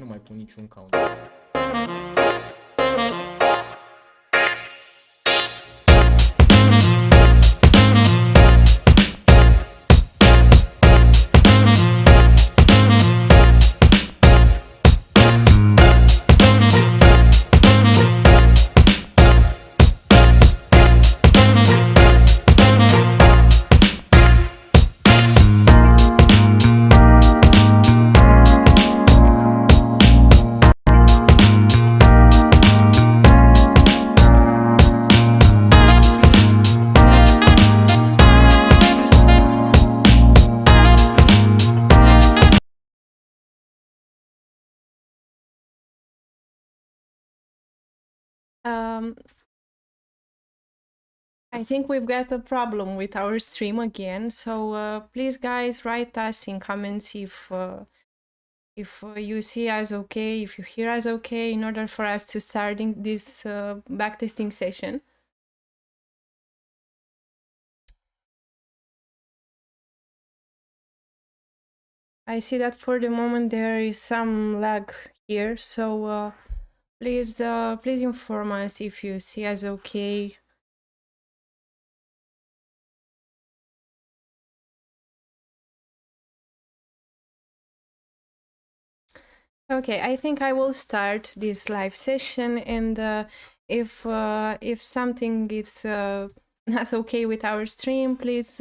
nu mai pun niciun count. I think we've got a problem with our stream again, so please guys write us in comments if you see us okay, if you hear us okay, in order for us to start this backtesting session. I see that for the moment there is some lag here, so please inform us if you see us okay. Okay, I think I will start this live session, and if something is not okay with our stream, please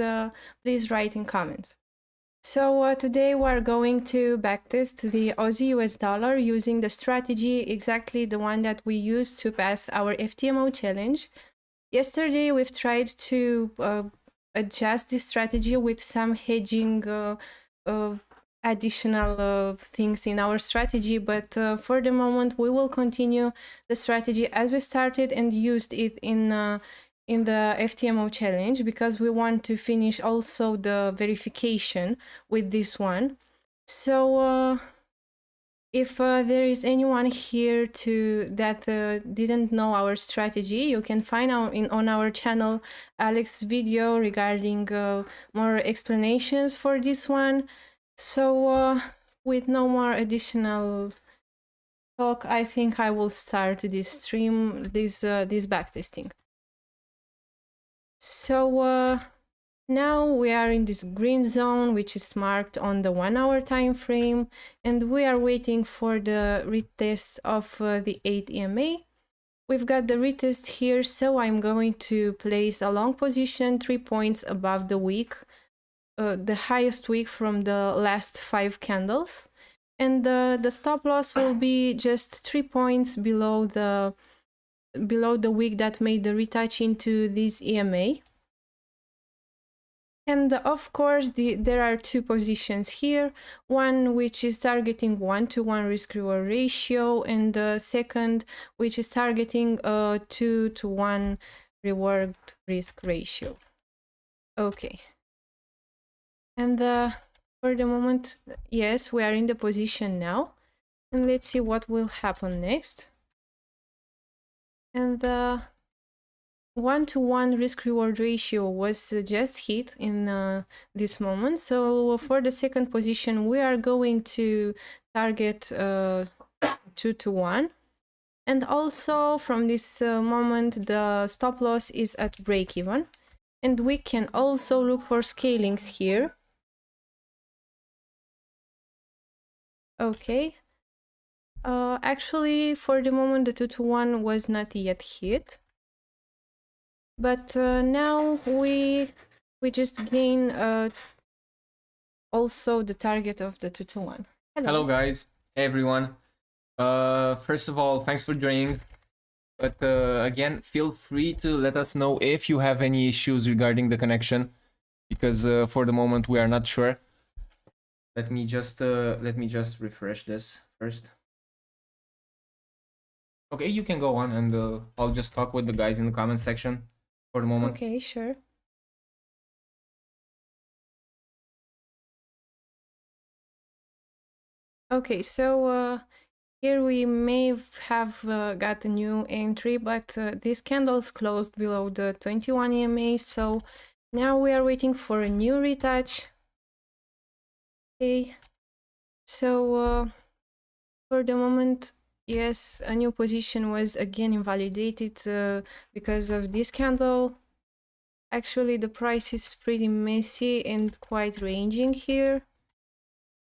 write in comments. So today we are going to backtest the Aussie US dollar using the strategy exactly the one that we used to pass our FTMO challenge. Yesterday we've tried to adjust this strategy with some hedging additional things in our strategy, but for the moment we will continue the strategy as we started and used it in the FTMO challenge, because we want to finish also the verification with this one. So if there is anyone here that didn't know our strategy, you can find on our channel Alex's video regarding more explanations for this one. So with no more additional talk, I think I will start this stream, this backtesting. So now we are in this green zone, which is marked on the 1 hour time frame, and we are waiting for the retest of the 8 EMA. We've got the retest here, so I'm going to place a long position 3 points above the wick, the highest wick from the last 5 candles, and the stop loss will be just 3 points below the wick that made the retouch into this EMA. And of course, there are 2 positions here, one which is targeting 1-to-1 risk-reward ratio, and the second which is targeting a 2-to-1 reward-risk ratio. Okay. And for the moment, yes, we are in the position now. And let's see what will happen next. And 1-to-1 risk-reward ratio was just hit in this moment. So for the second position, we are going to target 2-to-1. And also from this moment, the stop loss is at break-even. And we can also look for scalings here. Okay. Actually, for the moment, the 2-to-1 was not yet hit. But now we just gain also the target of the 2-to-1. Hello guys, hey everyone. First of all, thanks for joining. But again, feel free to let us know if you have any issues regarding the connection, because for the moment we are not sure. Let me just refresh this first. Okay, you can go on, and I'll just talk with the guys in the comment section for the moment. Okay, sure. Okay, so here we may have got a new entry, but these candles closed below the 21 EMA, so now we are waiting for a new retouch. Okay, so For the moment, yes, a new position was again invalidated because of this candle. Actually, the price is pretty messy and quite ranging here.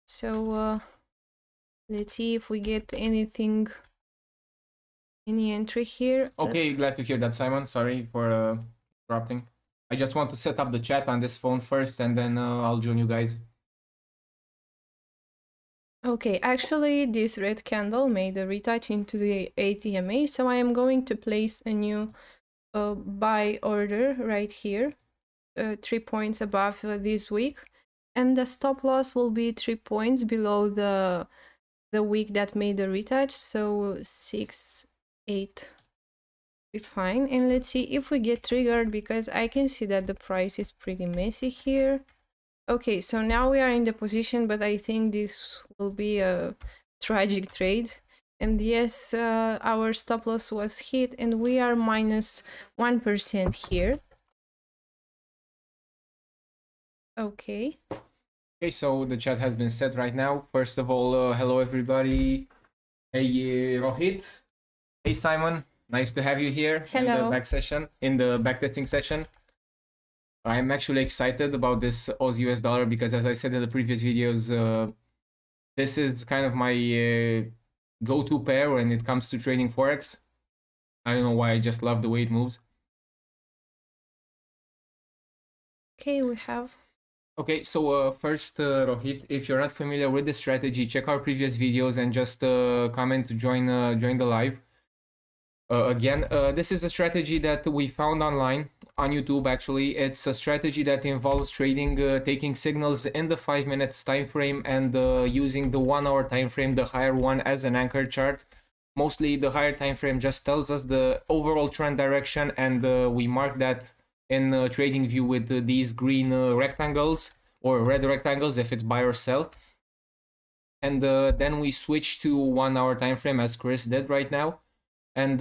So let's see if we get anything, any entry here. Okay, glad to hear that, Simon. Sorry for interrupting. I just want to set up the chat on this phone first, and then I'll join you guys. Okay, actually this red candle made a retouch into the ATMA, so I am going to place a new buy order right here, 3 points above this week, and the stop loss will be 3 points below the week that made the retouch, so 6, 8 be fine. And let's see if we get triggered, because I can see that the price is pretty messy here. Okay, so now we are in the position, but I think this will be a tragic trade. And yes, our stop loss was hit, and we are minus 1% here. Okay. Okay, so the chat has been set right now. First of all, hello everybody. Hey Rohit. Hey Simon. Nice to have you here in the backtesting session. I'm actually excited about this Aussie US dollar because, as I said in the previous videos, this is kind of my go-to pair when it comes to trading Forex. I don't know why, I just love the way it moves. Okay, we have. Okay, so first, Rohit, if you're not familiar with the strategy, check our previous videos and just comment to join the live. Again, this is a strategy that we found online on YouTube. Actually, it's a strategy that involves trading, taking signals in the 5 minutes time frame and using the 1 hour time frame, the higher one, as an anchor chart. Mostly the higher time frame just tells us the overall trend direction, and we mark that in trading view with these green rectangles or red rectangles if it's buy or sell. And then we switch to 1 hour time frame, as Chris did right now. And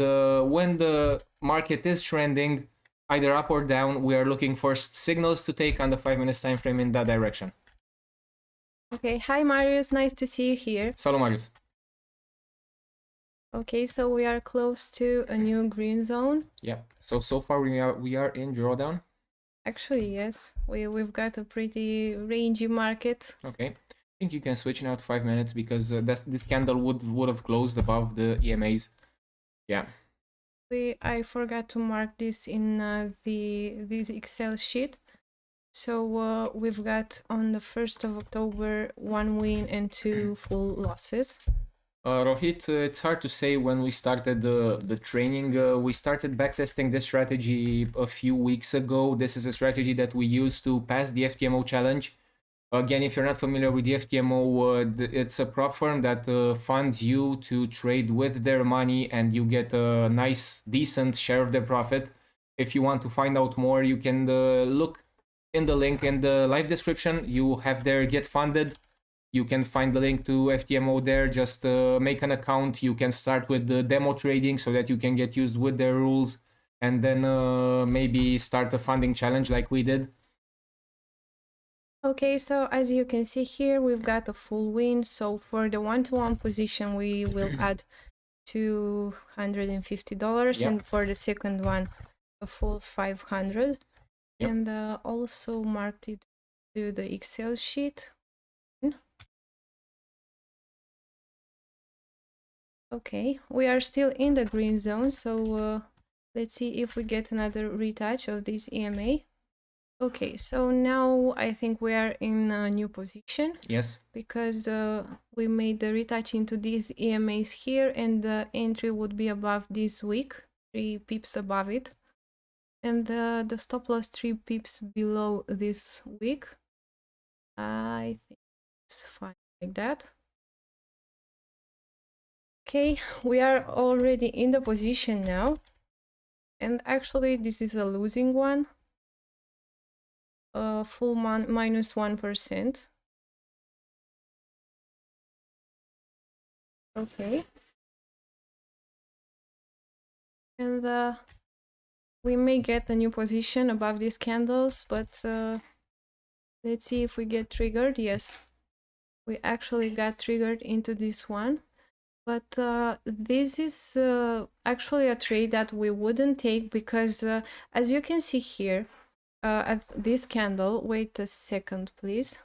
when the market is trending either up or down, we are looking for signals to take on the 5 minutes time frame in that direction. Okay, hi Marius, nice to see you here. Salut, Marius. Okay, so we are close to a new green zone. Yeah, so far we are in drawdown. Actually, yes, we've got a pretty rangy market. Okay, I think you can switch now to 5 minutes because this candle would have closed above the EMAs. Yeah. I forgot to mark this in this Excel sheet. So we've got on the 1st of October 1 win and 2 full losses. Rohit, it's hard to say when we started the training. We started backtesting this strategy a few weeks ago. This is a strategy that we use to pass the FTMO challenge. Again, if you're not familiar with the FTMO, it's a prop firm that funds you to trade with their money, and you get a nice, decent share of their profit. If you want to find out more, you can look in the link in the live description. You have there Get Funded. You can find the link to FTMO there. Just make an account. You can start with the demo trading so that you can get used with their rules, and then maybe start a funding challenge like we did. Okay, so as you can see here, we've got a full win. So for the 1-to-1 position, we will add $250, Yep. and for the second one, a full 500. Yep. And also marked it to the Excel sheet. Okay, we are still in the green zone, so let's see if we get another retouch of this EMA. Okay, so now I think we are in a new position. Yes. Because we made the retouch into these EMAs here, and the entry would be above this week, 3 pips above it. And the stop loss 3 pips below this week. I think it's fine like that. Okay, we are already in the position now. And actually this is a losing one. Full minus 1%. Okay. And we may get a new position above these candles, but let's see if we get triggered. Yes, we actually got triggered into this one. But this is actually a trade that we wouldn't take because as you can see here at this candle, wait a second please,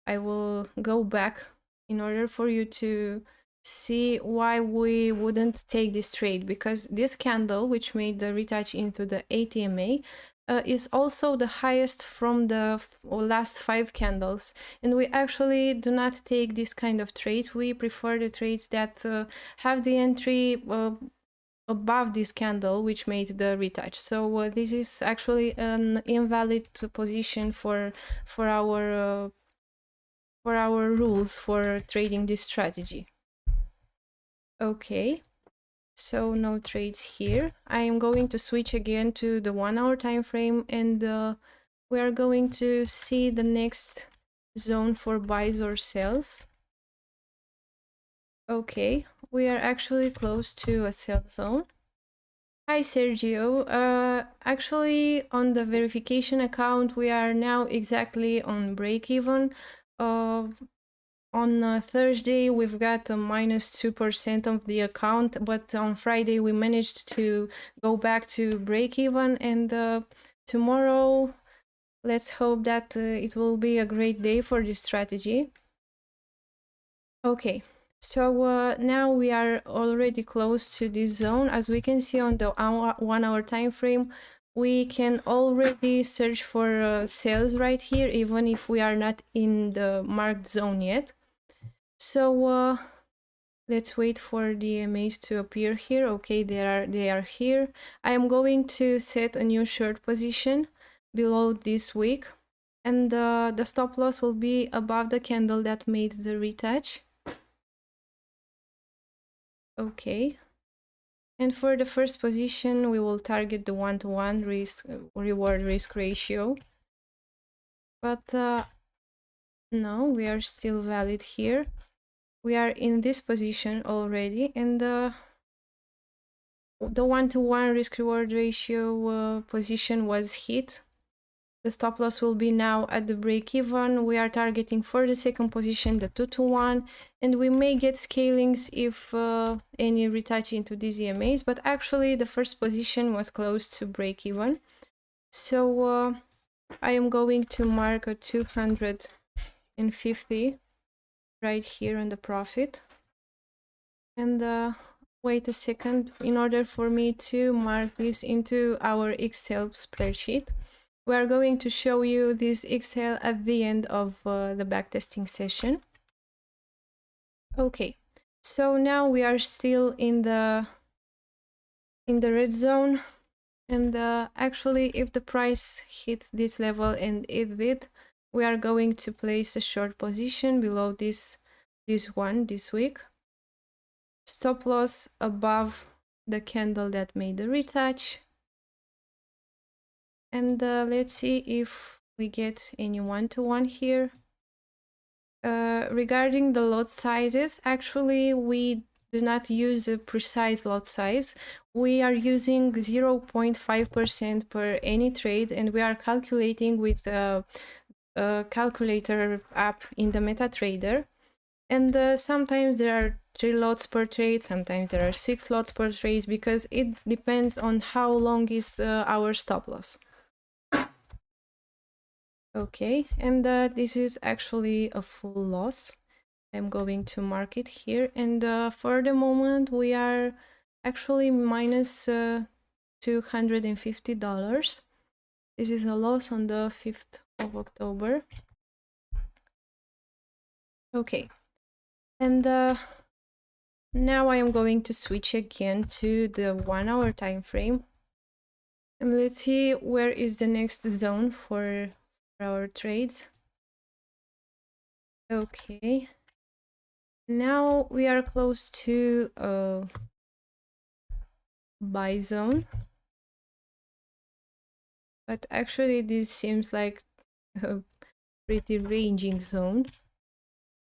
I will go back in order for you to see why we wouldn't take this trade, because this candle, which made the retouch into the ATMA, is also the highest from the last 5 candles, and we actually do not take this kind of trades. We prefer the trades that have the entry above this candle which made the retouch. So this is actually an invalid position for our rules for trading this strategy. Okay, so no trades here. I am going to switch again to the 1 hour time frame, and we are going to see the next zone for buys or sells. Okay, we are actually close to a sell zone. Hi Sergio, actually on the verification account we are now exactly on break even. On Thursday we've got a -2% of the account, but on Friday we managed to go back to break even, and tomorrow let's hope that it will be a great day for this strategy. Okay, so now we are already close to this zone. As we can see on the 1 hour time frame, we can already search for sales right here, even if we are not in the marked zone yet. So let's wait for the EMAs to appear here. Okay, they are here. I am going to set a new short position below this wick, and the stop loss will be above the candle that made the retouch. Okay, and for the first position we will target the 1-to-1 reward risk ratio, but no, we are still valid here. We are in this position already, and the 1-to-1 risk reward ratio position was hit. The stop loss will be now at the break even. We are targeting for the second position the 2-to-1, and we may get scalings if any retouch into these EMAs, but actually the first position was close to break even. So I am going to mark a 250 right here on the profit, and wait a second in order for me to mark this into our Excel spreadsheet. We are going to show you this Excel at the end of the backtesting session. Okay, so now we are still in the red zone, and actually if the price hit this level, and it did, we are going to place a short position below this week. Stop loss above the candle that made the retouch, and let's see if we get any 1-to-1 here. Regarding the lot sizes, actually we do not use a precise lot size. We are using 0.5% per any trade, and we are calculating with a calculator app in the MetaTrader. And sometimes there are 3 lots per trade, sometimes there are 6 lots per trade, because it depends on how long is our stop loss. Okay, and this is actually a full loss. I'm going to mark it here, and for the moment we are actually minus $250. This is a loss on the 5th of October. Okay, and now I am going to switch again to the 1 hour time frame, and let's see where is the next zone for our trades. Okay, now we are close to a buy zone, but actually this seems like a pretty ranging zone.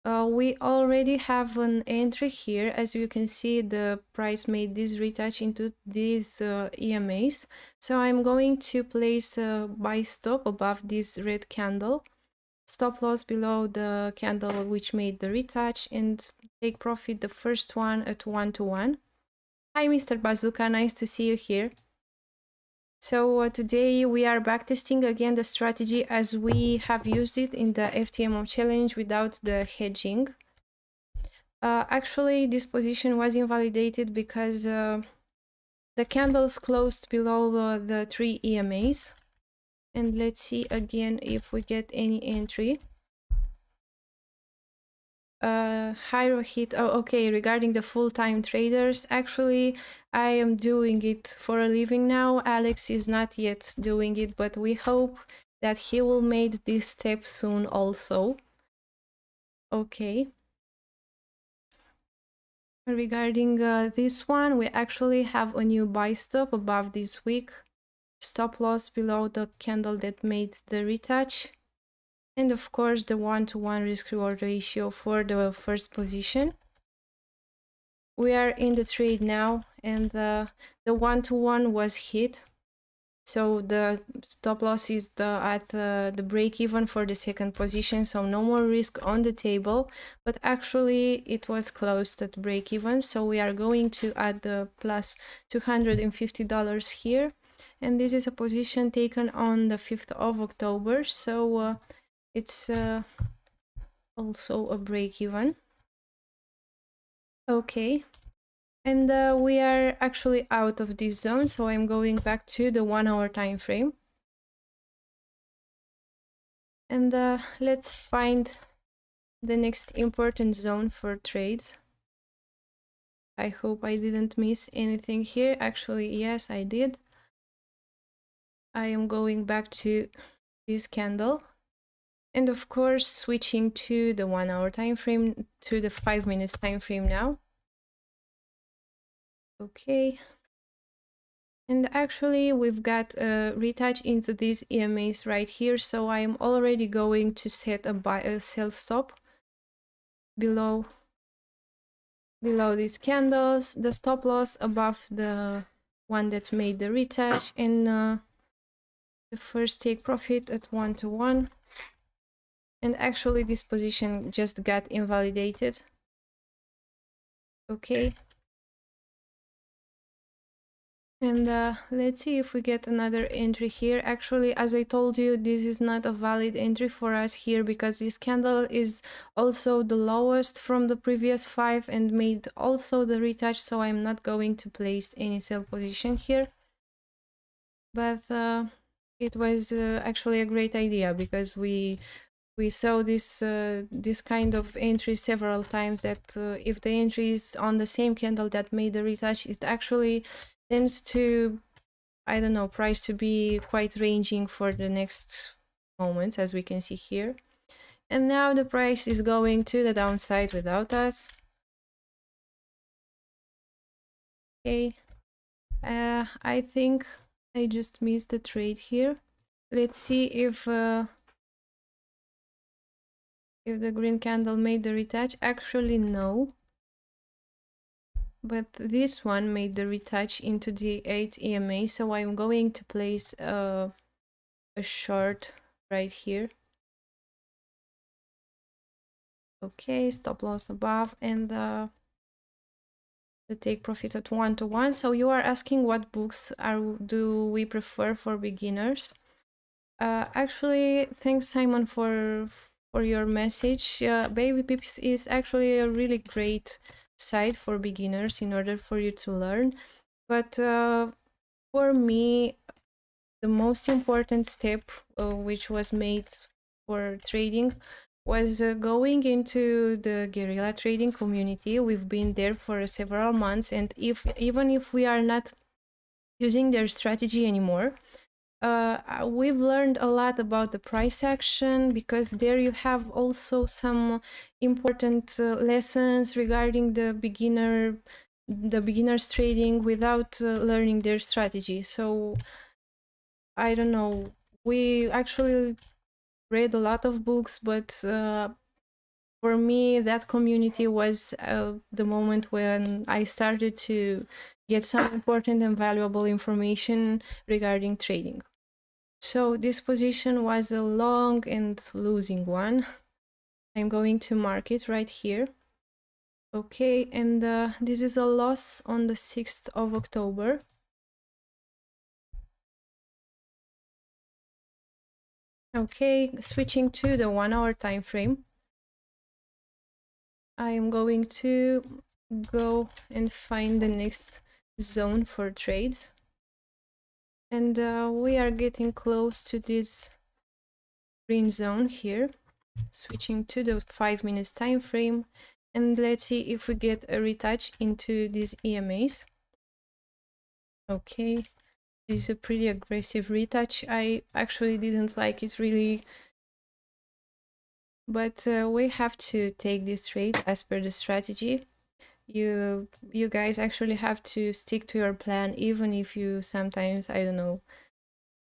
We already have an entry here. As you can see, the price made this retouch into these EMAs, so I'm going to place a buy stop above this red candle, stop loss below the candle which made the retouch, and take profit the first one at 1-to-1. Hi Mr. Bazooka, nice to see you here. So today we are backtesting again the strategy as we have used it in the FTMO challenge without the hedging. Actually, this position was invalidated because the candles closed below the 3 EMAs. And let's see again if we get any entry. Hi Rohit. Oh, okay, regarding the full-time traders, actually I am doing it for a living now. Alex is not yet doing it, but we hope that he will make this step soon also. Okay. Regarding this one, we actually have a new buy stop above this week, stop loss below the candle that made the retouch, and of course the 1-to-1 risk-reward ratio for the first position. We are in the trade now, and the 1-to-1 was hit, so the stop loss is at the break-even for the second position, so no more risk on the table, but actually it was closed at break-even, so we are going to add the plus $250 here, and this is a position taken on the 5th of October, so it's also a break-even. Okay. And we are actually out of this zone, so I'm going back to the 1-hour time frame. And let's find the next important zone for trades. I hope I didn't miss anything here. Actually, yes, I did. I am going back to this candle. And of course, switching to the 1-hour time frame, to the 5 minutes time frame now. Okay. And actually, we've got a retouch into these EMAs right here, so I'm already going to set a sell stop below these candles, the stop loss above the one that made the retouch, and the first take profit at 1-to-1. And actually, this position just got invalidated. Okay. And let's see if we get another entry here. Actually, as I told you, this is not a valid entry for us here because this candle is also the lowest from the previous 5 and made also the retouch, so I'm not going to place any sell position here. But it was actually a great idea because we saw this this kind of entry several times, that if the entry is on the same candle that made the retouch, it actually tends to, I don't know, price to be quite ranging for the next moments, as we can see here. And now the price is going to the downside without us. Okay, I think I just missed the trade here. Let's see if the green candle made the retouch. Actually, no. But this one made the retouch into the 8 EMA, so I'm going to place a short right here. Okay, stop loss above, and the take profit at 1-to-1. So you are asking what books do we prefer for beginners? Actually, thanks Simon for your message. Baby Pips is actually a really great site for beginners in order for you to learn, but for me the most important step which was made for trading was going into the guerrilla trading community. We've been there for several months, and even if we are not using their strategy anymore, we've learned a lot about the price action, because there you have also some important lessons regarding the beginner's trading without learning their strategy. So I don't know, we actually read a lot of books, but for me that community was the moment when I started to get some important and valuable information regarding trading. So this position was a long and losing one. I'm going to mark it right here. Okay, and this is a loss on the 6th of October. Okay, switching to the 1 hour time frame. I am going to go and find the next zone for trades. And we are getting close to this green zone here. Switching to the 5 minutes time frame. And let's see if we get a retouch into these EMAs. Okay, this is a pretty aggressive retouch. I actually didn't like it really. But we have to take this trade as per the strategy. You guys actually have to stick to your plan, even if you sometimes, I don't know,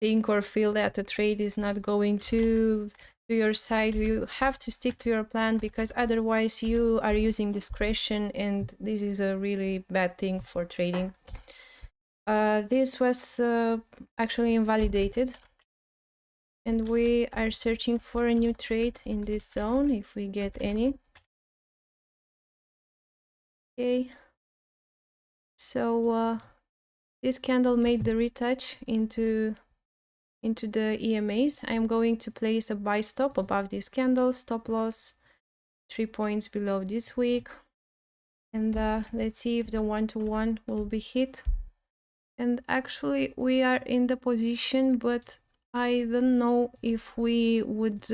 think or feel that the trade is not going to your side. You have to stick to your plan, because otherwise you are using discretion, and this is a really bad thing for trading. This was actually invalidated, and we are searching for a new trade in this zone if we get any. Okay, so this candle made the retouch into the EMAs. I'm going to place a buy stop above this candle, stop loss 3 points below this week, and let's see if the 1-to-1 will be hit. And actually we are in the position, but I don't know if we would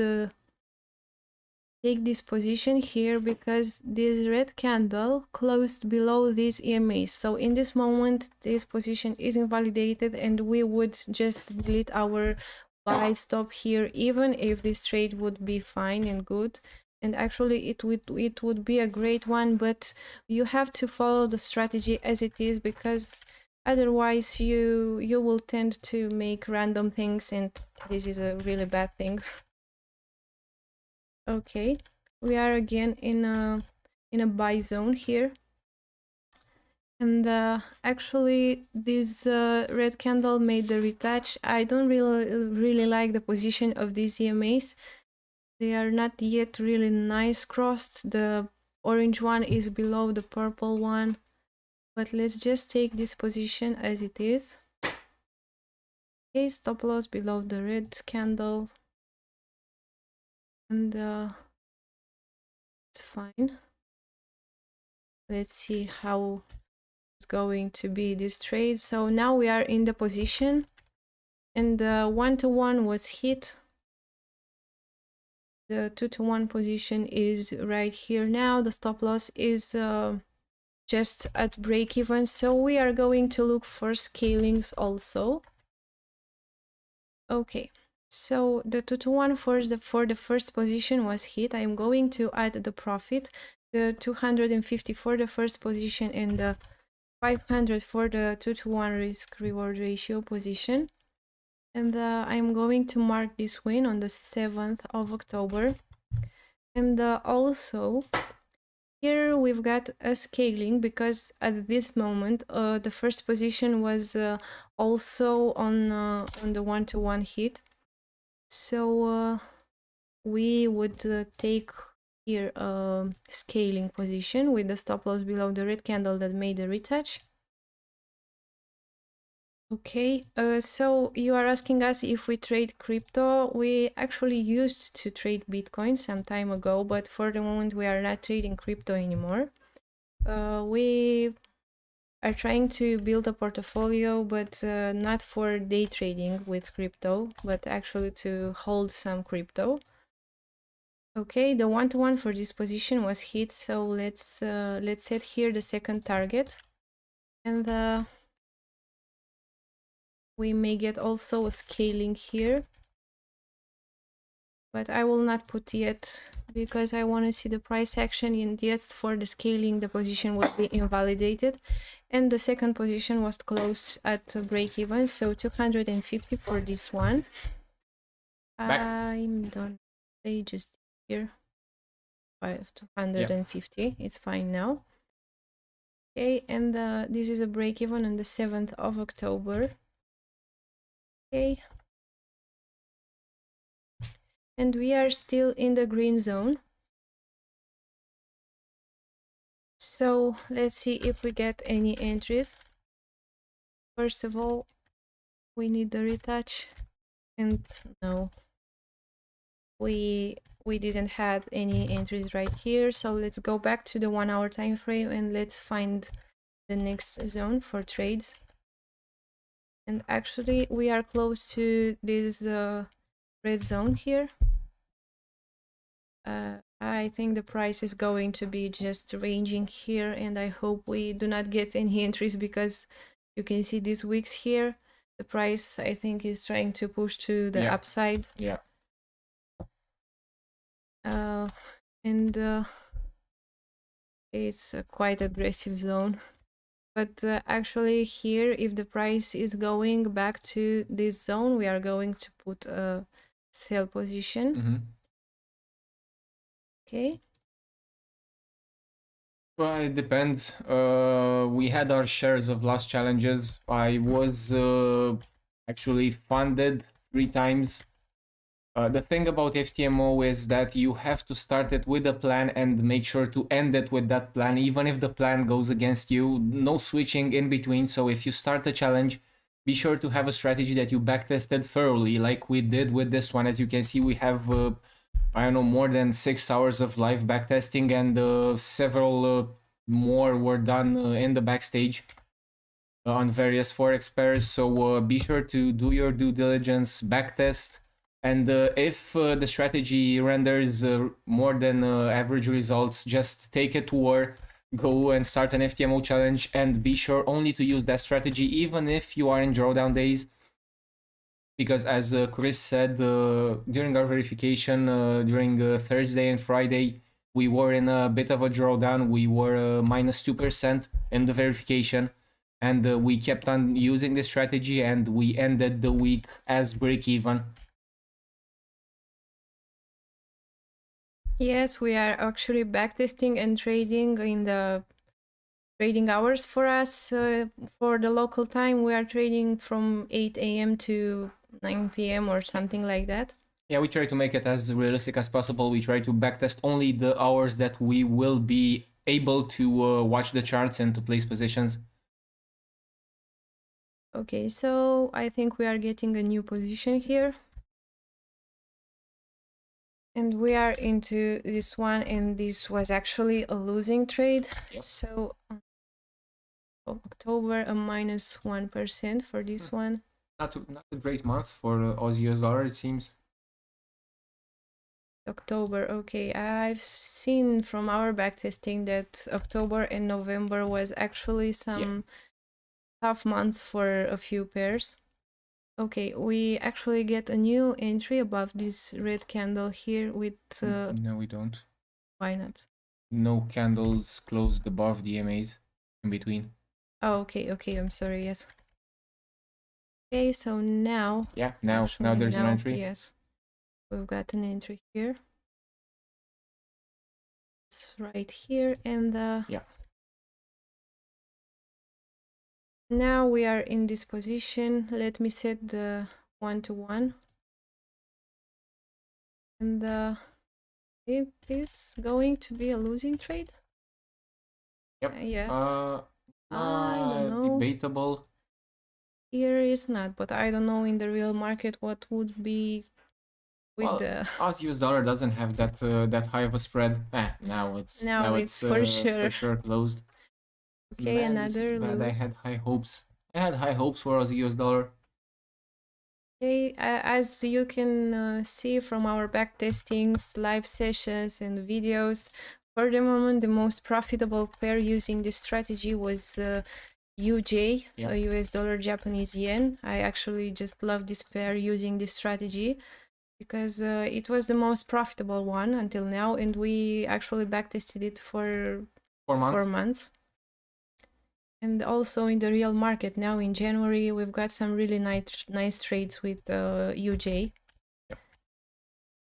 take this position here, because this red candle closed below these EMAs. So in this moment this position is invalidated, and we would just delete our buy stop here, even if this trade would be fine and good. And actually it would be a great one, but you have to follow the strategy as it is, because otherwise you will tend to make random things, and this is a really bad thing. Okay, we are again in a buy zone here, and actually this red candle made the retouch. I don't really like the position of these EMAs. They are not yet really nice crossed. The orange one is below the purple one, but let's just take this position as it is. Okay, stop loss below the red candle, and it's fine. Let's see how it's going to be this trade. So now we are in the position, and the 1-to-1 was hit. The 2-to-1 position is right here now. The stop loss is just at break even, so we are going to look for scalings also. Okay, so the 2-to-1 for the first position was hit. I'm going to add the profit, the 250 for the first position and the 500 for the 2-to-1 risk reward ratio position. And I'm going to mark this win on the 7th of October. And also here we've got a scaling, because at this moment the first position was also on the 1-to-1 hit. So we would take here a scaling position with the stop loss below the red candle that made the retouch. Okay, so you are asking us if we trade crypto. We actually used to trade Bitcoin some time ago, but for the moment we are not trading crypto anymore. We are trying to build a portfolio, but not for day trading with crypto, but actually to hold some crypto. Okay, the 1-to-1 for this position was hit, so let's set here the second target, and we may get also a scaling here, but I will not put yet because I want to see the price action. And yes, for the scaling the position will be invalidated, and the second position was closed at break even, so 250 for this one. I'm done. They just here 250. It's fine now. Okay, and this is a break even on the 7th of October. Okay, and we are still in the green zone. So let's see if we get any entries. First of all, we need the retouch, and no, we didn't have any entries right here. So let's go back to the 1 hour time frame and let's find the next zone for trades. And actually we are close to this red zone here. I think the price is going to be just ranging here, and I hope we do not get any entries, because you can see these wicks here. The price, I think, is trying to push to the upside. Yeah. And it's a quite aggressive zone. But actually here, if the price is going back to this zone, we are going to put a sell position. Okay. Well, it depends. We had our shares of lost challenges. I was actually funded 3 times. The thing about FTMO is that you have to start it with a plan and make sure to end it with that plan, even if the plan goes against you. No switching in between. So if you start a challenge, be sure to have a strategy that you backtested thoroughly, like we did with this one. As you can see, we have I don't know, more than 6 hours of live backtesting, and several more were done in the backstage on various Forex pairs. So be sure to do your due diligence, backtest, and if the strategy renders more than average results, just take it to war, go and start an FTMO challenge, and be sure only to use that strategy even if you are in drawdown days. Because as Chris said during our verification, during Thursday and Friday, we were in a bit of a drawdown. We were minus 2% in the verification, and we kept on using this strategy, and we ended the week as break even. Yes, we are actually backtesting and trading in the trading hours for us. For the local time, we are trading from 8 a.m. to 9 p.m. or something like that. Yeah, we try to make it as realistic as possible. We try to backtest only the hours that we will be able to watch the charts and to place positions. Okay, so I think we are getting a new position here. And we are into this one, and this was actually a losing trade. Yep. So October, a minus 1% for this one. Not a great month for Aussie US dollar, it seems. October, okay. I've seen from our backtesting that October and November was actually some tough months for a few pairs. Okay, we actually get a new entry above this red candle here with... No, we don't. Why not? No candles closed above the EMAs in between. Oh, okay, I'm sorry, yes. Okay, so now... Yeah, now there's an entry. Yes, we've got an entry here. It's right here, and now we are in this position. Let me set the 1-to-1. And it is going to be a losing trade? Yep. Yes. I don't know. Debatable. Here is not, but I don't know in the real market what would be with the... Aussie US dollar doesn't have that that high of a spread. Now it's for sure closed. Okay, Man, another bad. lose. I had high hopes. For Aussie US dollar. Okay, as you can see from our backtestings, live sessions, and videos, for the moment, the most profitable pair using this strategy was UJ, US dollar Japanese yen. I actually just love this pair using this strategy because it was the most profitable one until now, and we actually backtested it for 4 months. And also in the real market now in January, we've got some really nice trades with UJ. Yep.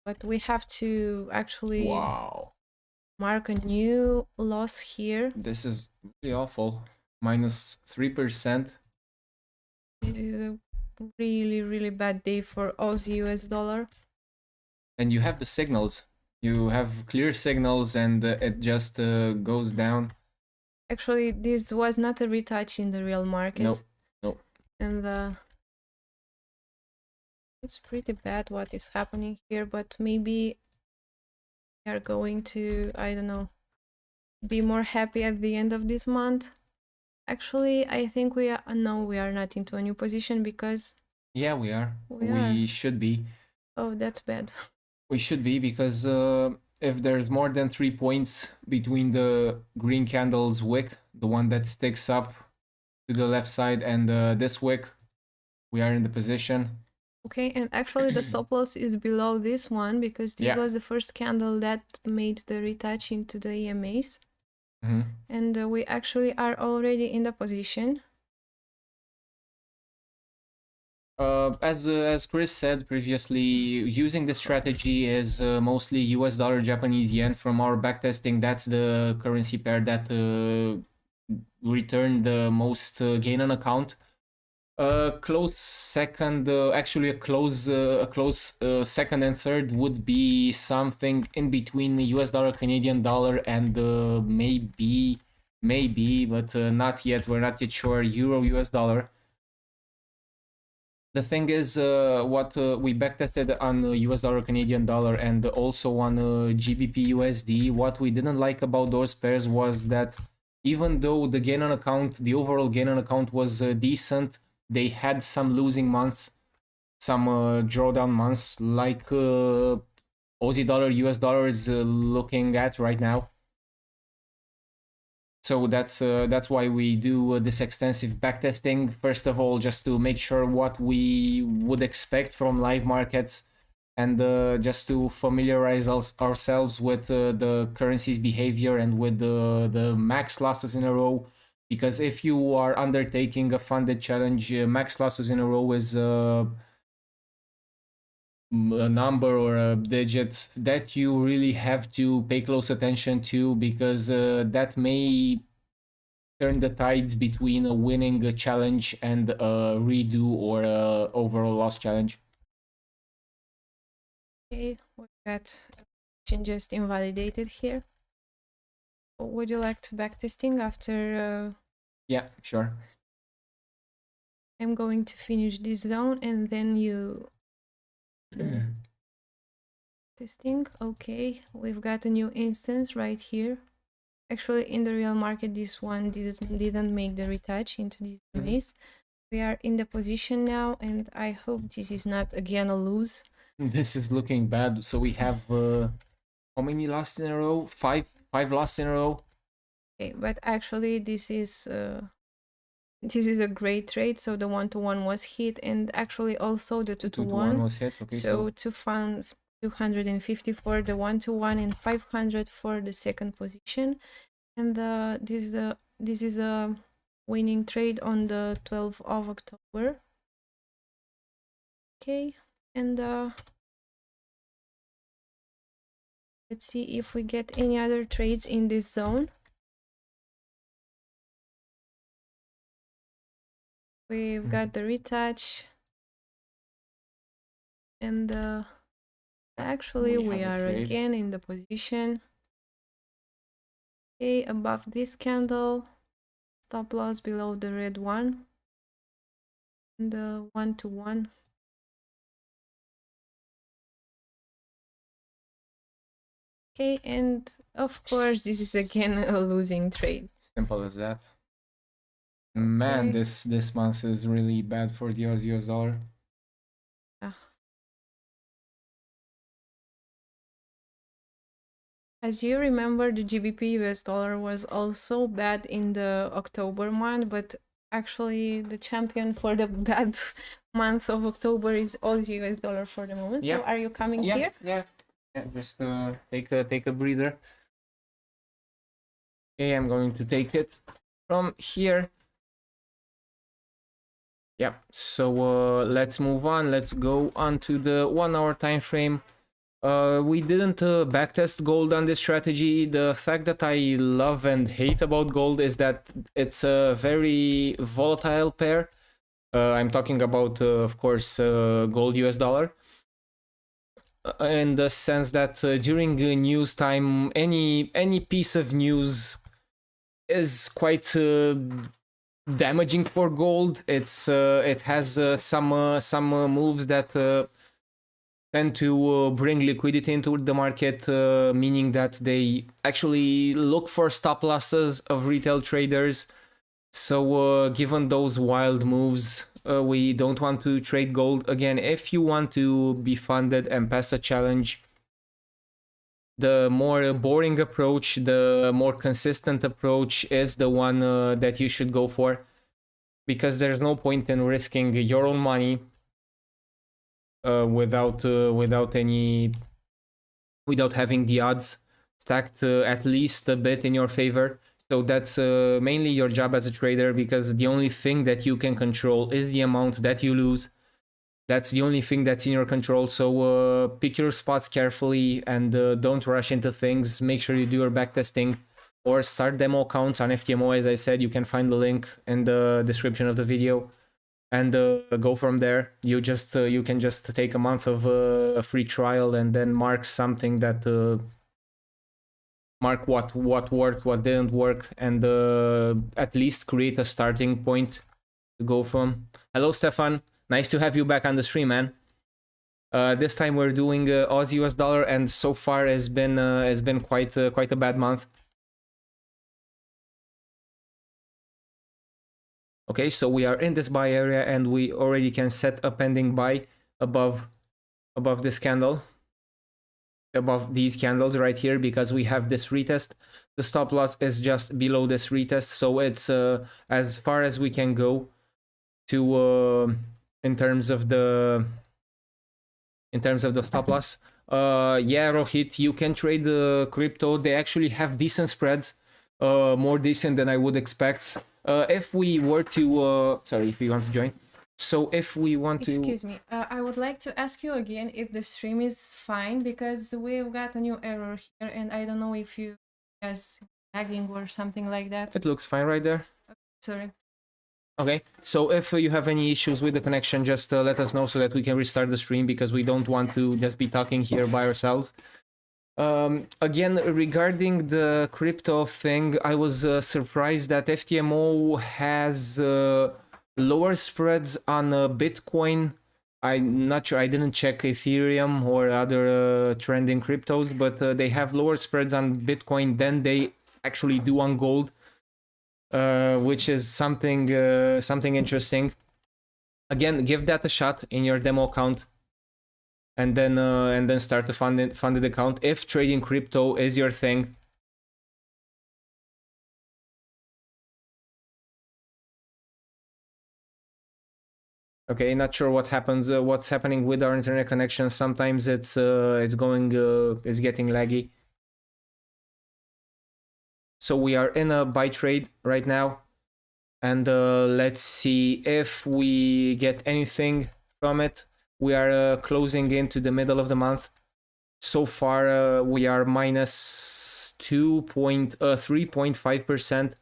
But we have to actually mark a new loss here. This is really awful. Minus 3%. It is a really bad day for Aussie US dollar. and you have the signals. You have clear signals, and it just goes down. Actually, this was not a retouch in the real market. Nope. Nope. And it's pretty bad what is happening here, but maybe we are going to, I don't know, be more happy at the end of this month. Actually, I think we are, no, we are not into a new position because... Yeah, we are. We are. Should be. Oh, that's bad. We should be, because if there's more than 3 points between the green candle's wick, the one that sticks up to the left side, and this wick, we are in the position. Okay, and actually the stop loss is below this one because this was the first candle that made the retouch into the EMAs. And we actually are already in the position. As Chris said previously, using this strategy is mostly US dollar, Japanese yen. From our backtesting, that's the currency pair that returned the most gain on account. Close second, actually a close second and third would be something in between the US dollar, Canadian dollar, and maybe, but not yet. We're not yet sure. Euro, US dollar. The thing is, what we backtested on US dollar, Canadian dollar, and also on GBP USD, what we didn't like about those pairs was that even though the gain on account, the overall gain on account was decent, they had some losing months, some drawdown months, like Aussie dollar, US dollar is looking at right now. So that's why we do this extensive backtesting. First of all, just to make sure what we would expect from live markets, and just to familiarize ourselves with the currency's behavior and with the max losses in a row. Because if you are undertaking a funded challenge, max losses in a row is a number or a digit that you really have to pay close attention to, because that may turn the tides between a winning a challenge and a redo or a overall loss challenge. Okay, we got just invalidated here. Would you like to backtesting after? Yeah, sure. I'm going to finish this zone and then you testing. Okay, we've got a new instance right here. Actually, in the real market, this one didn't make the retouch into this base. We are in the position now, and I hope this is not again a lose. This is looking bad. So we have how many lost in a row? Five lost in a row. Okay, but actually this is a great trade. So the 1-to-1 was hit, and actually also the 2-to-1 was hit. Okay, so to fund 250 for the 1-to-1 and 500 for the second position. And this is a winning trade on the 12th of October. Okay, and let's see if we get any other trades in this zone. We've got the retouch, and actually we are again in the position. Okay, above this candle, stop loss below the red one, and the 1-to-1. Okay, and of course this is again a losing trade. Simple as that. Man, okay. This month is really bad for the Aussie US dollar. Yeah. As you remember, the GBP US dollar was also bad in the October month, but actually the champion for the bad month of October is Aussie US dollar for the moment. Yep. So are you coming here? Yeah. Just take a breather. Okay, I'm going to take it from here. Yeah, so let's move on. Let's go on to the 1 hour time frame. We didn't backtest gold on this strategy. The fact that I love and hate about gold is that it's a very volatile pair. I'm talking about, of course, gold US dollar. in the sense that during news time, any piece of news is quite damaging for gold. It has some moves that tend to bring liquidity into the market, meaning that they actually look for stop losses of retail traders. So given those wild moves, we don't want to trade gold. Again, if you want to be funded and pass a challenge, the more boring approach, the more consistent approach is the one that you should go for, because there's no point in risking your own money without having the odds stacked at least a bit in your favor. So that's mainly your job as a trader, because the only thing that you can control is the amount that you lose. That's the only thing that's in your control. So pick your spots carefully and don't rush into things. Make sure you do your backtesting or start demo accounts on FTMO. As I said, you can find the link in the description of the video, and go from there. You can just take a month of a free trial and then mark something that mark what worked, what didn't work, and at least create a starting point to go from. Hello, Stefan. Nice to have you back on the stream, man. This time we're doing Aussie US dollar, and so far has been quite a bad month. Okay, so we are in this buy area, and we already can set a pending buy above this candle, above these candles right here, because we have this retest. The stop loss is just below this retest, so it's as far as we can go to in terms of the stop loss. Yeah, Rohit, you can trade the crypto. They actually have decent spreads, more decent than I would expect. If we were to sorry, if you want to join. So if we want to... Excuse me, I would like to ask you again if the stream is fine, because we've got a new error here, and I don't know if you guys lagging or something like that. It looks fine right there. Okay, sorry. Okay, so if you have any issues with the connection, just let us know so that we can restart the stream, because we don't want to just be talking here by ourselves. Again, regarding the crypto thing, I was surprised that FTMO has lower spreads on Bitcoin. I'm not sure, I didn't check Ethereum or other trending cryptos, but they have lower spreads on Bitcoin than they actually do on gold, which is something interesting. Again, give that a shot in your demo account, and then start a funded account if trading crypto is your thing. Okay, not sure what's happening with our internet connection. Sometimes it's getting laggy. So we are in a buy trade right now, and let's see if we get anything from it. We are closing into the middle of the month. So far we are minus 3.5%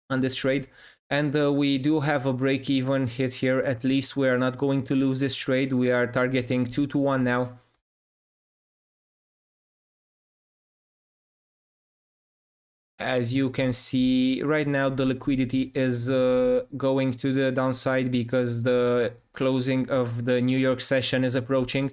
on this trade, and we do have a break even hit here. At least we are not going to lose this trade. We are targeting 2 to 1 now. As you can see right now, the liquidity is going to the downside because the closing of the New York session is approaching.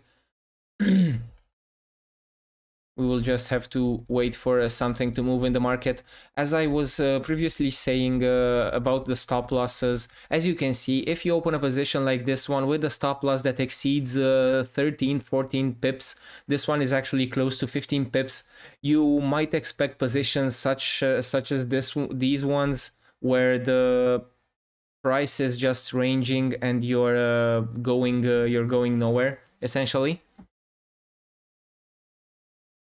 We will just have to wait for something to move in the market. As I was previously saying about the stop losses, as you can see, if you open a position like this one with a stop loss that exceeds 13, 14 pips, this one is actually close to 15 pips, you might expect positions such as these ones, where the price is just ranging and you're going nowhere, essentially.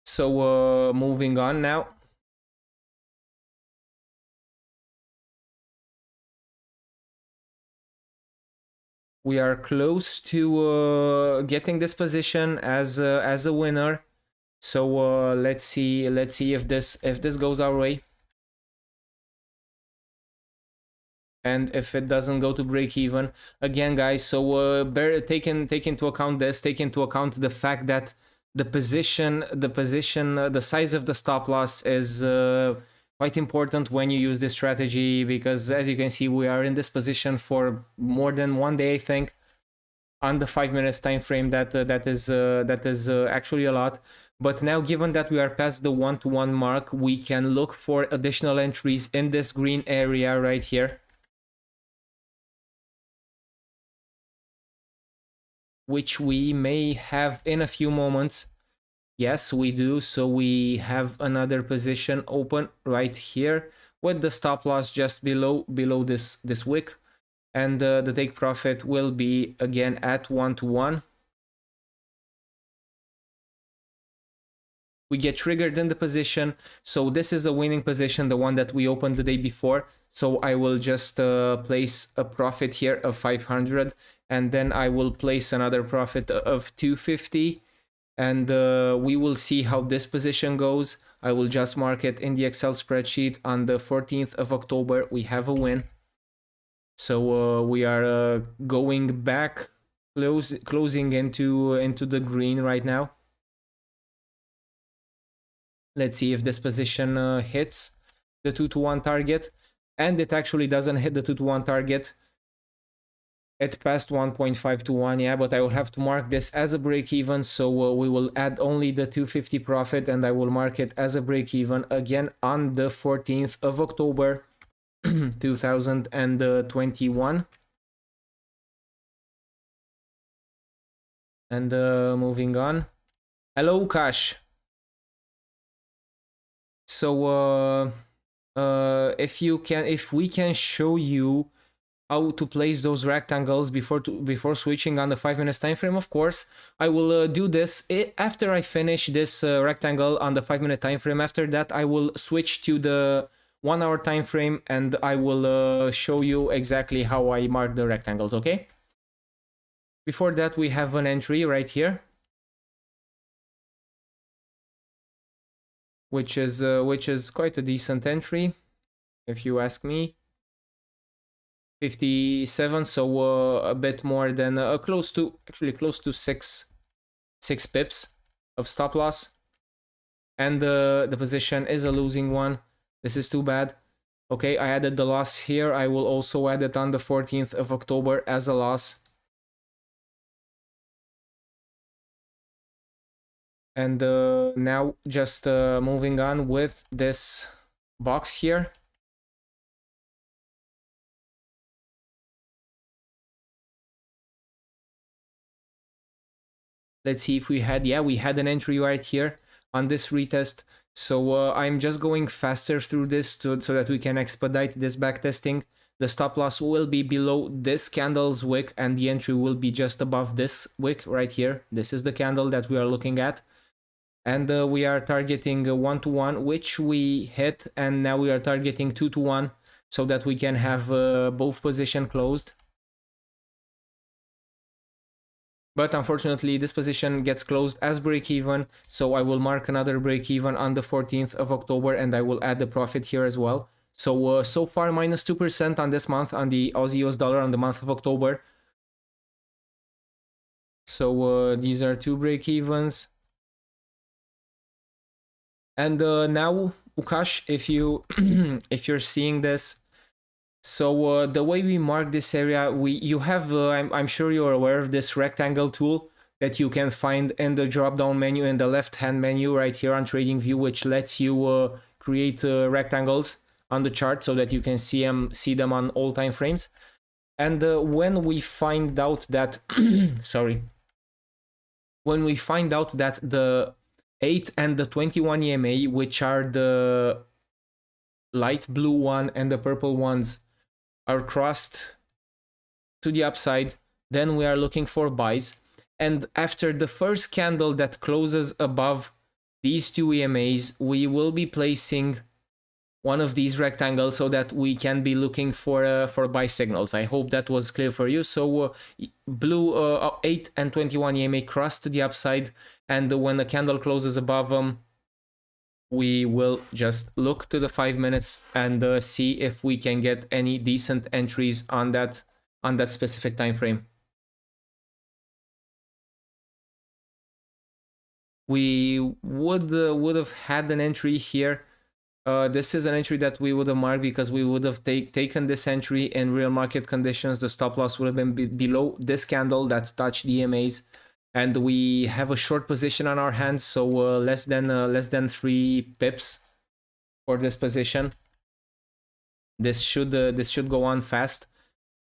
So moving on now. We are close to getting this position as a winner. So let's see if this goes our way. and if it doesn't go to break even again, guys, so take into account this, take into account the fact that the size of the stop loss is quite important when you use this strategy, because as you can see, we are in this position for more than 1 day, I think, on the 5 minutes time frame. That is actually a lot. But now, given that we are past the 1-to-1 mark, we can look for additional entries in this green area right here, which we may have in a few moments. Yes, we do. So we have another position open right here with the stop loss just below this wick, and the take profit will be again at 1-to-1. We get triggered in the position, so this is a winning position, the one that we opened the day before. So I will just place a profit here of 500, and then I will place another profit of 250, and we will see how this position goes. I will just mark it in the Excel spreadsheet. On the 14th of October, we have a win. So we are going back, closing into the green right now. Let's see if this position hits the 2-to-1 target, and it actually doesn't hit the 2-to-1 target. It passed 1.5-to-1, yeah, but I will have to mark this as a break even, so we will add only the 250 profit, and I will mark it as a break even again on the 14th of October 2021. And moving on. Hello, Kash. So if we can show you how to place those rectangles before switching on the 5 minutes time frame, of course I will do this after I finish this rectangle on the 5 minute time frame. After that, I will switch to the 1 hour time frame, and I will show you exactly how I mark the rectangles. Okay, before that, we have an entry right here, which is quite a decent entry, if you ask me. 57, so a bit more than close to 6 pips of stop loss, and the position is a losing one. This is too bad. Okay, I added the loss here. I will also add it on the 14th of October as a loss. And now just moving on with this box here. Let's see if we had an entry right here on this retest. So I'm just going faster through this so that we can expedite this backtesting. The stop loss will be below this candle's wick, and the entry will be just above this wick right here. This is the candle that we are looking at. And we are targeting 1-to-1, which we hit, and now we are targeting 2-to-1 so that we can have both position closed. But unfortunately, this position gets closed as break-even, so I will mark another break-even on the 14th of October, and I will add the profit here as well. So, so far, minus 2% on this month, on the Aussie US dollar on the month of October. So these are 2 break-evens. And now, Ukash, if you're seeing this, so the way we mark this area, you have I'm sure you're aware of this rectangle tool that you can find in the drop-down menu, in the left-hand menu right here on TradingView, which lets you create rectangles on the chart so that you can see them on all time frames. And when we find out that when we find out that the 8 and the 21 EMA, which are the light blue one and the purple ones, are crossed to the upside, then we are looking for buys. And after the first candle that closes above these 2 EMAs, we will be placing one of these rectangles so that we can be looking for buy signals. I hope that was clear for you. So blue 8 and 21 EMA cross to the upside, and when the candle closes above them, we will just look to the 5 minutes and see if we can get any decent entries on that specific time frame. We would have had an entry here. This is an entry that we would have marked because we would have taken this entry in real market conditions. The stop loss would have been below this candle that touched the EMAs, and we have a short position on our hands, so less than 3 pips for this position. This should go on fast.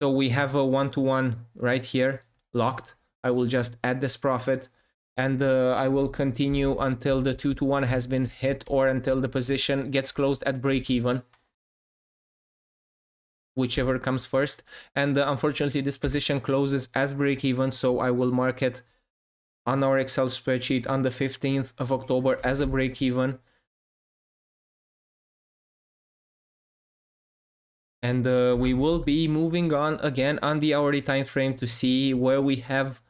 So we have a 1-to-1 right here locked. I will just add this profit, and I will continue until the 2-to-1 has been hit, or until the position gets closed at break even, whichever comes first. And unfortunately this position closes as break even, so I will mark it on our Excel spreadsheet on the 15th of October as a break even. And we will be moving on again on the hourly time frame to see where we have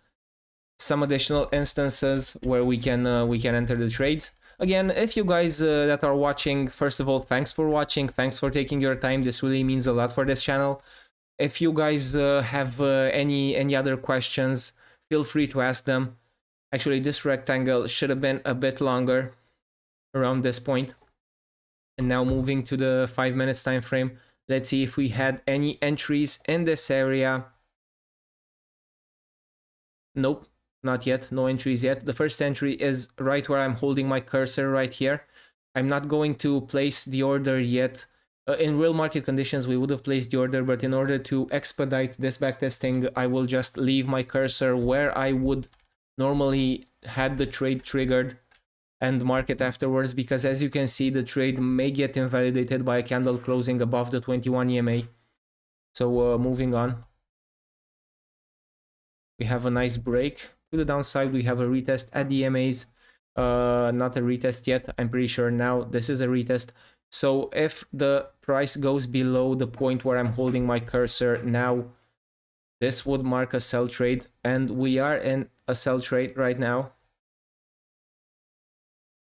some additional instances where we can enter the trades. Again, if you guys that are watching, first of all, thanks for watching, thanks for taking your time. This really means a lot for this channel. If you guys have any other questions, feel free to ask them. Actually, this rectangle should have been a bit longer around this point. And now moving to the 5 minutes time frame, let's see if we had any entries in this area. Nope, not yet, no entries yet. The first entry is right where I'm holding my cursor right here. I'm not going to place the order yet. In real market conditions, we would have placed the order, but in order to expedite this backtesting, I will just leave my cursor where I would normally had the trade triggered and mark it afterwards, because as you can see, the trade may get invalidated by a candle closing above the 21 EMA. So moving on. We have a nice break to the downside. We have a retest at the EMAs. Not a retest yet. I'm pretty sure now this is a retest. So if the price goes below the point where I'm holding my cursor now, this would mark a sell trade, and we are in a sell trade right now.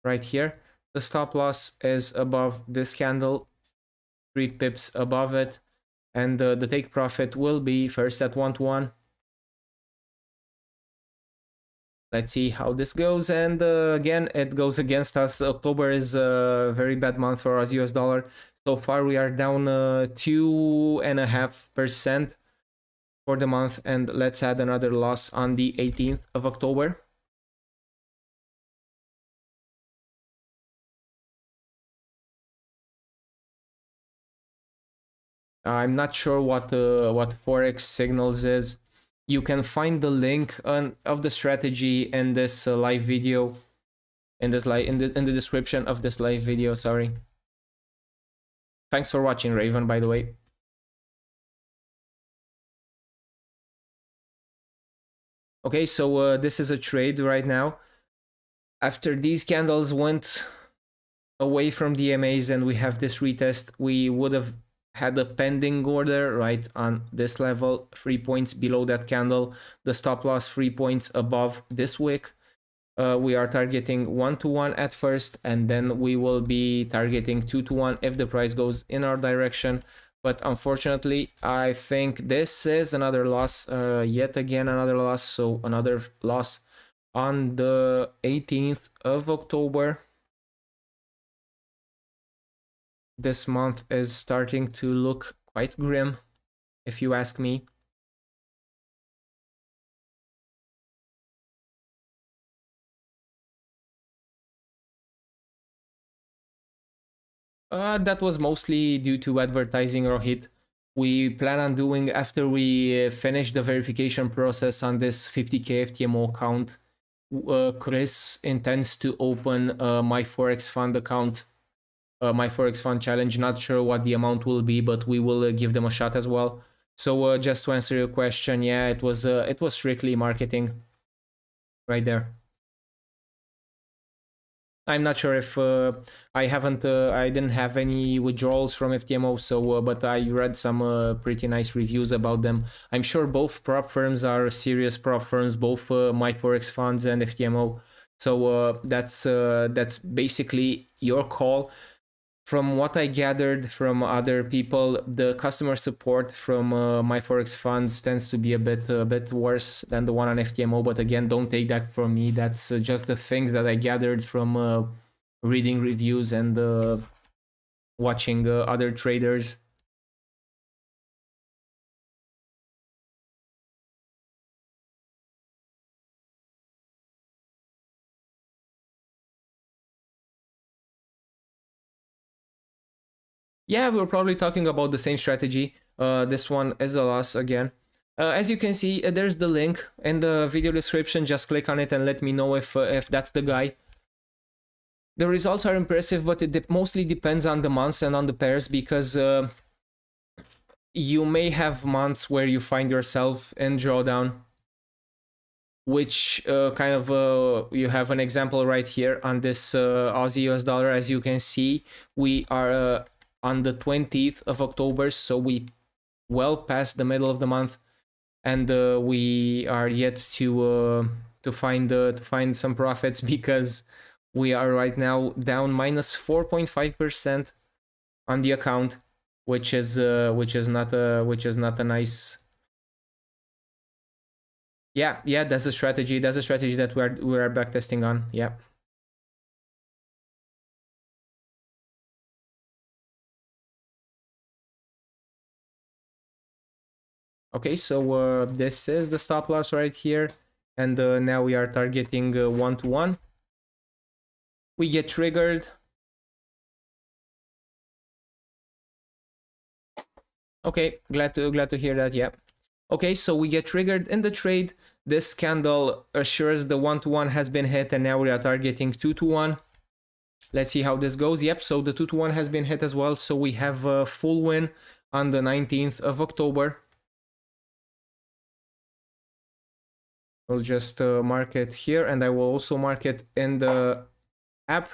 Right here, the stop loss is above this candle, 3 pips above it, and the take profit will be first at 1-to-1. Let's see how this goes, and again, it goes against us. October is a very bad month for Aussie US dollar. So far, we are down 2.5% for the month, and let's add another loss on the 18th of October. I'm not sure what Forex signals is. You can find the link of the strategy in this live video, in the description of this live video. Sorry. Thanks for watching, Raven, by the way. Okay, so this is a trade right now. After these candles went away from the EMAs and we have this retest, we would have had a pending order right on this level, 3 points below that candle. The stop loss 3 points above this wick. We are targeting 1-to-1 at first, and then we will be targeting 2-to-1 if the price goes in our direction. But unfortunately, I think this is another loss, yet again another loss. So another loss on the 18th of October. This month is starting to look quite grim, if you ask me. That was mostly due to advertising, Rohit. We plan on doing, after we finish the verification process on this 50k FTMO account, Chris intends to open my Forex fund account. My Forex fund challenge. Not sure what the amount will be, but we will give them a shot as well. So just to answer your question, yeah, it was strictly marketing right there. I'm not sure if I didn't have any withdrawals from FTMO, so but I read some pretty nice reviews about them. I'm sure both prop firms are serious prop firms, both my Forex funds and FTMO. So that's basically your call. From what I gathered from other people, the customer support from my Forex funds tends to be a bit worse than the one on FTMO. But again, don't take that from me. That's just the things that I gathered from reading reviews and watching other traders. Yeah, we're probably talking about the same strategy. This one is a loss again. As you can see, there's the link in the video description. Just click on it and let me know if that's the guy. The results are impressive, but it mostly depends on the months and on the pairs, because you may have months where you find yourself in drawdown, which you have an example right here on this Aussie US dollar. As you can see, we are on the 20th of October, so we well past the middle of the month, and we are yet to find some profits, because we are right now down minus 4.5% on the account, which is not a nice. Yeah, that's a strategy. That's a strategy that we are backtesting on. Yeah. Okay, so this is the stop loss right here, and now we are targeting 1-to-1. We get triggered. Okay, glad to hear that. Yeah. Okay, so we get triggered in the trade. This candle assures the 1-to-1 has been hit, and now we are targeting 2-to-1. Let's see how this goes. Yep, so the 2-to-1 has been hit as well, so we have a full win on the 19th of October. We'll just mark it here, and I will also mark it in the app.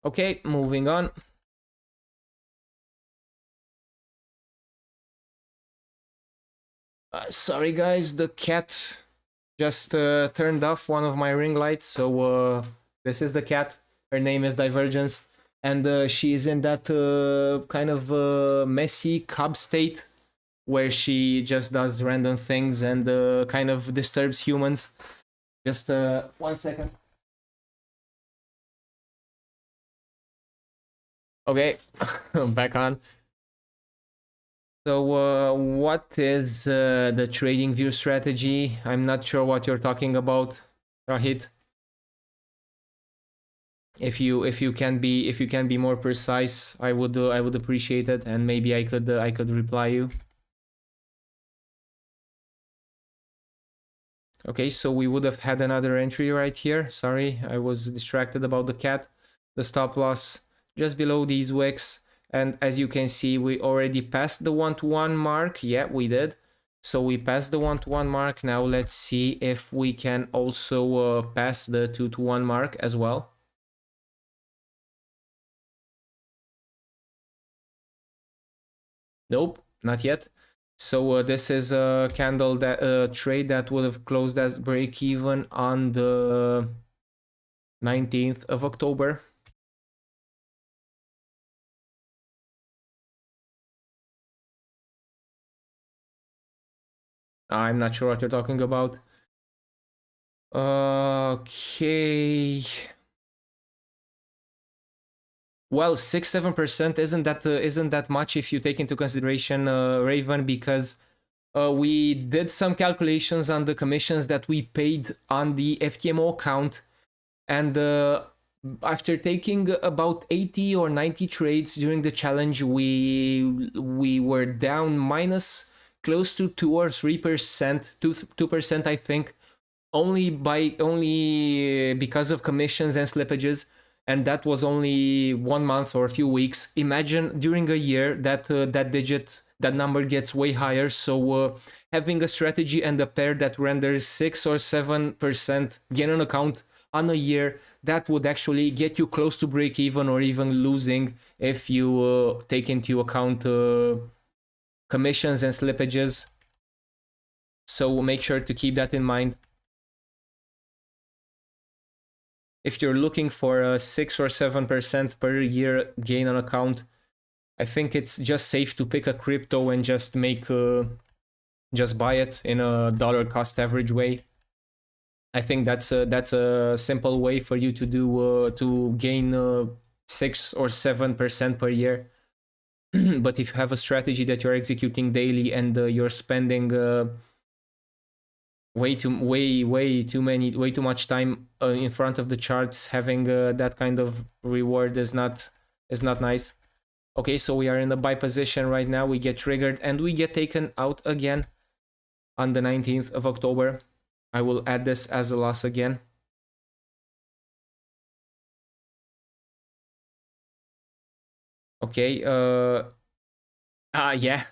Okay, moving on. Sorry guys, the cat just turned off one of my ring lights, so this is the cat. Her name is Divergence, and she is in that kind of messy cub state where she just does random things and kind of disturbs humans. Just 1 second. Okay, back on. So what is the trading view strategy? I'm not sure what you're talking about, Rahit. If you can be more precise, I would appreciate it, and maybe I could reply you. Okay, so we would have had another entry right here. Sorry, I was distracted about the cat. The stop loss just below these wicks. And as you can see, we already passed the 1-to-1 mark. Yeah, we did. So we passed the 1-to-1 mark. Now let's see if we can also pass the 2-to-1 mark as well. Nope, not yet. So this is a candle that trade that would have closed as break even on the 19th of October. I'm not sure what you're talking about. Okay. Well, 6-7% isn't that much if you take into consideration Raven, because we did some calculations on the commissions that we paid on the FTMO account, and after taking about 80 or 90 trades during the challenge, we were down minus close to 2 or 3%, 2% I think, only because of commissions and slippages, and that was only 1 month or a few weeks. Imagine during a year that that number gets way higher. So having a strategy and a pair that renders 6 or 7% gain on account on a year, that would actually get you close to break even or even losing if you take into account commissions and slippages. So make sure to keep that in mind. If you're looking for a 6 or 7% per year gain on account, I think it's just safe to pick a crypto and just just buy it in a dollar cost average way. I think that's a simple way for you to do to gain 6 or 7% per year. But if you have a strategy that you're executing daily and you're spending way too much time in front of the charts, having that kind of reward is not nice. Okay, so we are in the buy position right now. We get triggered and we get taken out again on the 19th of October. I will add this as a loss again. Okay,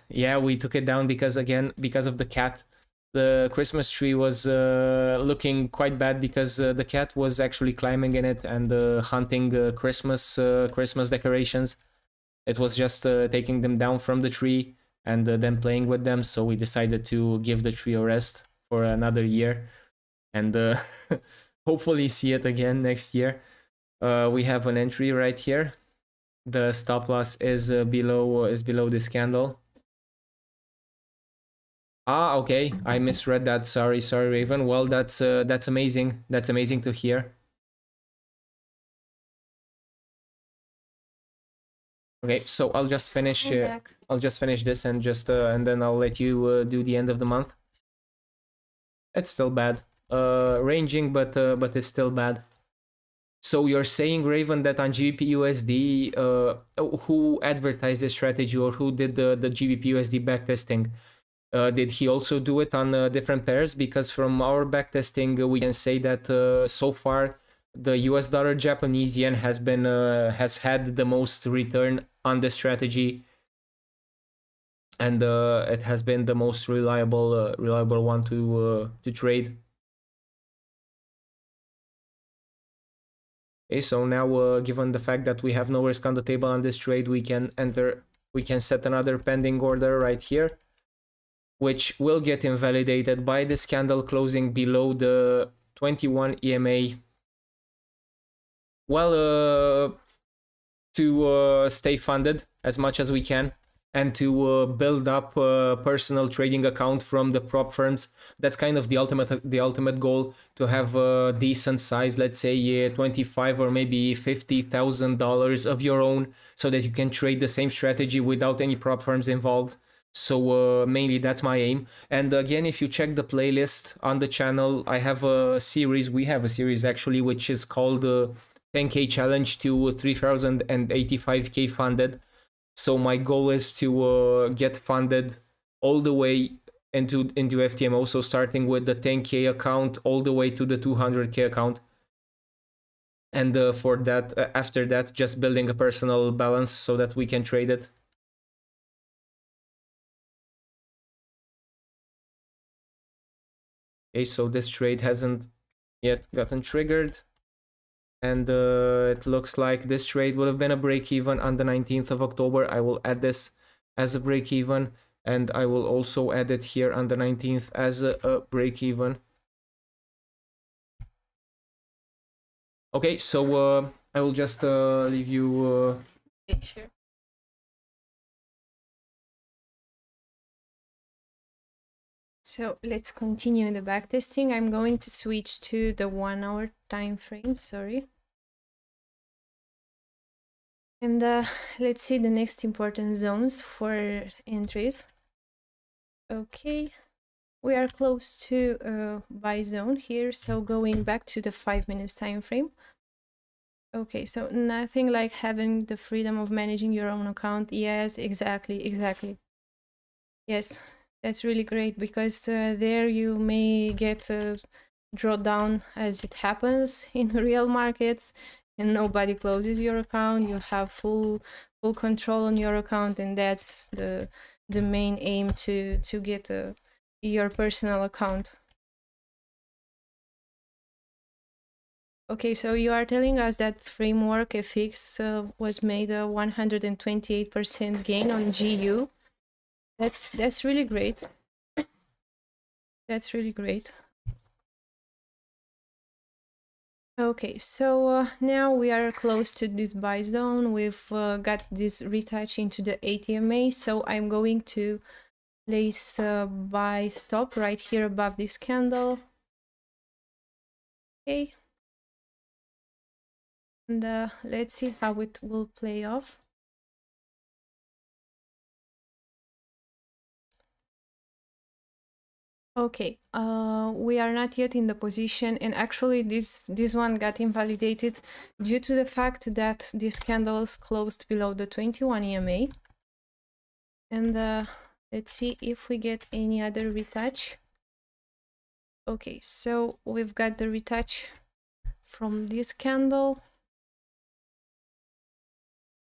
yeah, we took it down because of the cat. The Christmas tree was looking quite bad because the cat was actually climbing in it and hunting Christmas decorations. It was just taking them down from the tree and then playing with them. So we decided to give the tree a rest for another year and hopefully see it again next year. We have an entry right here. The stop loss is below this candle. Ah, okay, I misread that. Sorry, Raven. Well, that's amazing. That's amazing to hear. Okay, so I'll just finish this and just and then I'll let you do the end of the month. It's still bad. Ranging, but it's still bad. So you're saying, Raven, that on GBP USD, who advertised this strategy or who did the GBP USD backtesting? Did he also do it on different pairs? Because from our backtesting, we can say that so far the US dollar Japanese yen has had the most return on the strategy, and it has been the most reliable one to trade. Okay, so now given the fact that we have no risk on the table on this trade, we can set another pending order right here, which will get invalidated by this candle closing below the 21 EMA. Well, to stay funded as much as we can and to build up a personal trading account from the prop firms. That's kind of the ultimate goal, to have a decent size, let's say $25 or maybe $50,000 of your own, so that you can trade the same strategy without any prop firms involved. So mainly that's my aim. And again, if you check the playlist on the channel, we have a series actually, which is called 10K challenge to 3,085K funded. So my goal is to get funded all the way into FTMO. So starting with the 10K account all the way to the 200K account. And for that, after that, just building a personal balance so that we can trade it. Okay, so this trade hasn't yet gotten triggered. And it looks like this trade would have been a break-even on the 19th of October. I will add this as a break-even, and I will also add it here on the 19th as a break-even. Okay, so I will just leave you... Okay, sure. So let's continue the backtesting. I'm going to switch to the 1 hour time frame, sorry. And let's see the next important zones for entries. Okay, we are close to buy zone here, so going back to the 5 minutes time frame. Okay, so nothing like having the freedom of managing your own account. Yes, exactly. Yes, that's really great, because there you may get a drawdown as it happens in real markets, and nobody closes your account. You have full control on your account, and that's the main aim, to get your personal account. Okay, so you are telling us that Framework FX was made a 128% gain on GU. That's really great. That's really great. Okay, so now we are close to this buy zone. We've got this retouch into the ATMA, so I'm going to place buy stop right here above this candle. Okay, and let's see how it will play off. Okay, we are not yet in the position, and actually this one got invalidated due to the fact that these candles closed below the 21 EMA. And let's see if we get any other retouch. Okay, so we've got the retouch from this candle,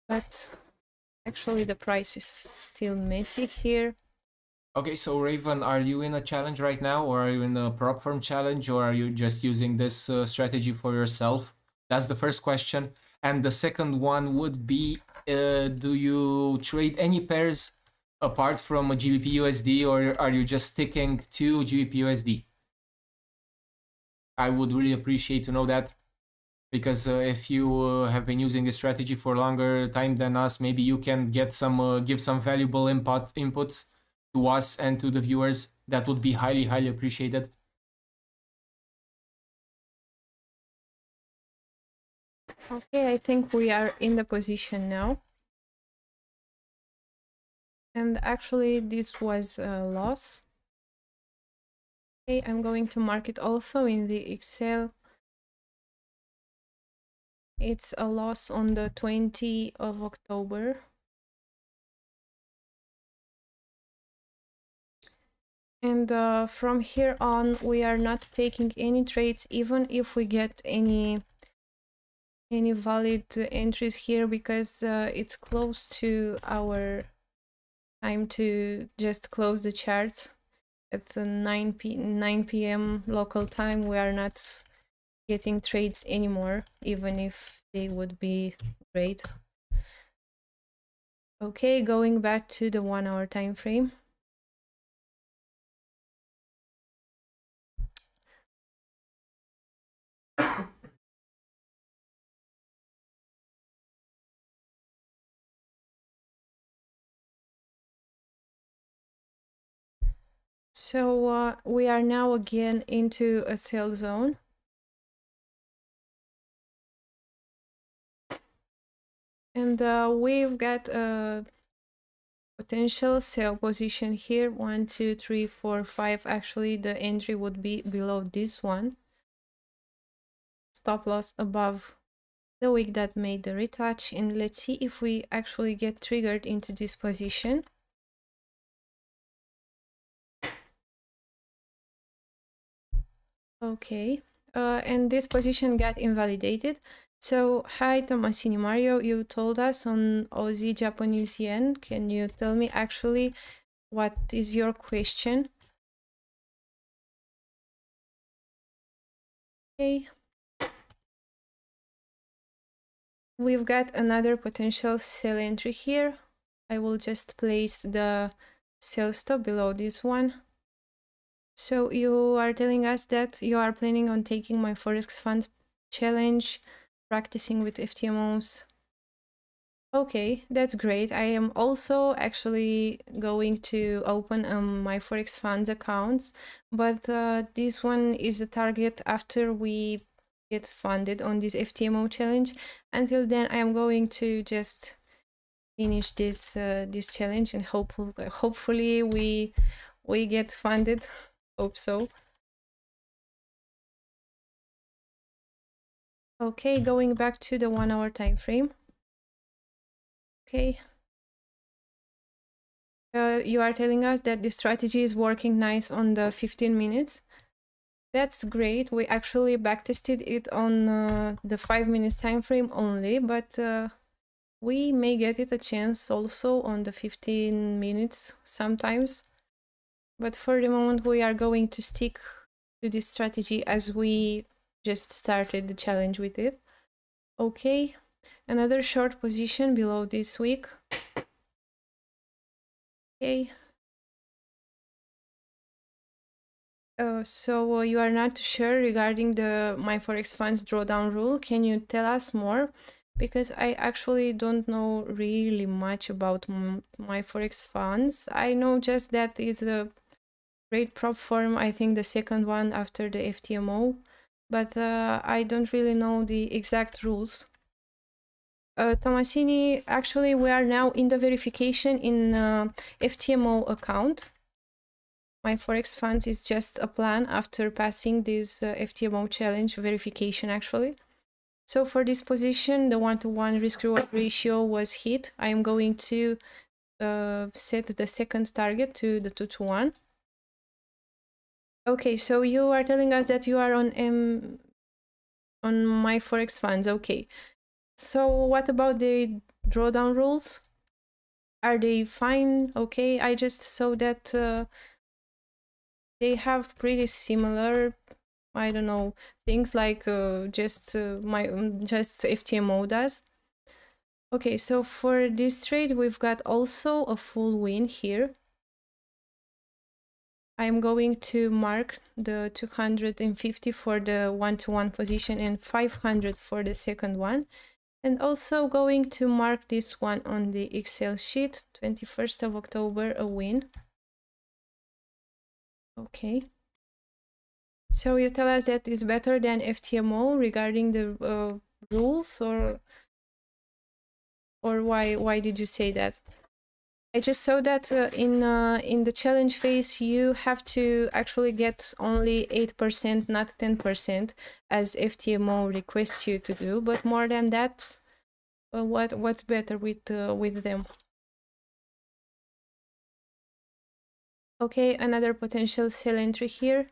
but actually the price is still messy here. Okay, so Raven, are you in a challenge right now, or are you in a prop firm challenge, or are you just using this strategy for yourself? That's the first question. And the second one would be, do you trade any pairs apart from a GBP USD, or are you just sticking to GBP USD? I would really appreciate to know that, because if you have been using this strategy for a longer time than us, maybe you can get some give some valuable inputs to us and to the viewers. That would be highly appreciated. Okay, I think we are in the position now. And actually this was a loss. Okay, I'm going to mark it also in the Excel. It's a loss on the 20th of October. And from here on, we are not taking any trades, even if we get any valid entries here, because it's close to our time to just close the charts at the 9 p.m. local time. We are not getting trades anymore, even if they would be great. Okay, going back to the 1 hour time frame. So we are now again into a sell zone. And we've got a potential sell position here. 1, 2, 3, 4, 5. Actually, the entry would be below this one. Stop loss above the wick that made the retouch. And let's see if we actually get triggered into this position. Okay, and this position got invalidated. So, hi Tomasini Mario, you told us on Aussie Japanese yen. Can you tell me actually what is your question? Okay. We've got another potential sell entry here. I will just place the sell stop below this one. So you are telling us that you are planning on taking my Forex Fund challenge, practicing with FTMOs. Okay, that's great. I am also actually going to open my Forex Funds accounts, but this one is a target after we get funded on this FTMO challenge. Until then, I am going to just finish this this challenge, and hopefully we get funded. Hope so. Okay, going back to the 1 hour time frame. Okay. You are telling us that the strategy is working nice on the 15 minutes. That's great. We actually backtested it on the 5 minutes time frame only, but we may get it a chance also on the 15 minutes sometimes. But for the moment, we are going to stick to this strategy as we just started the challenge with it. Okay, another short position below this week. Okay. So you are not sure regarding the my Forex funds drawdown rule. Can you tell us more? Because I actually don't know really much about my Forex funds. I know just that it's a great prop firm. I think the second one after the FTMO, but I don't really know the exact rules. Tomasini, actually, we are now in the verification in FTMO account. My Forex funds is just a plan after passing this FTMO challenge verification actually. So for this position, the 1-to-1 risk-reward ratio was hit. I am going to set the second target to the 2-to-1. Okay, so you are telling us that you are on my Forex funds. Okay. So what about the drawdown rules? Are they fine? Okay, I just saw that they have pretty similar, I don't know, things like just FTMO does. Okay, so for this trade, we've got also a full win here. I'm going to mark the 250 for the 1-to-1 position and 500 for the second one. And also going to mark this one on the Excel sheet, 21st of October, a win. Okay. So you tell us that is better than FTMO regarding the rules, or why did you say that? I just saw that in the challenge phase you have to actually get only 8%, not 10%, as FTMO requests you to do. But more than that, what's better with them? Okay, another potential sell entry here.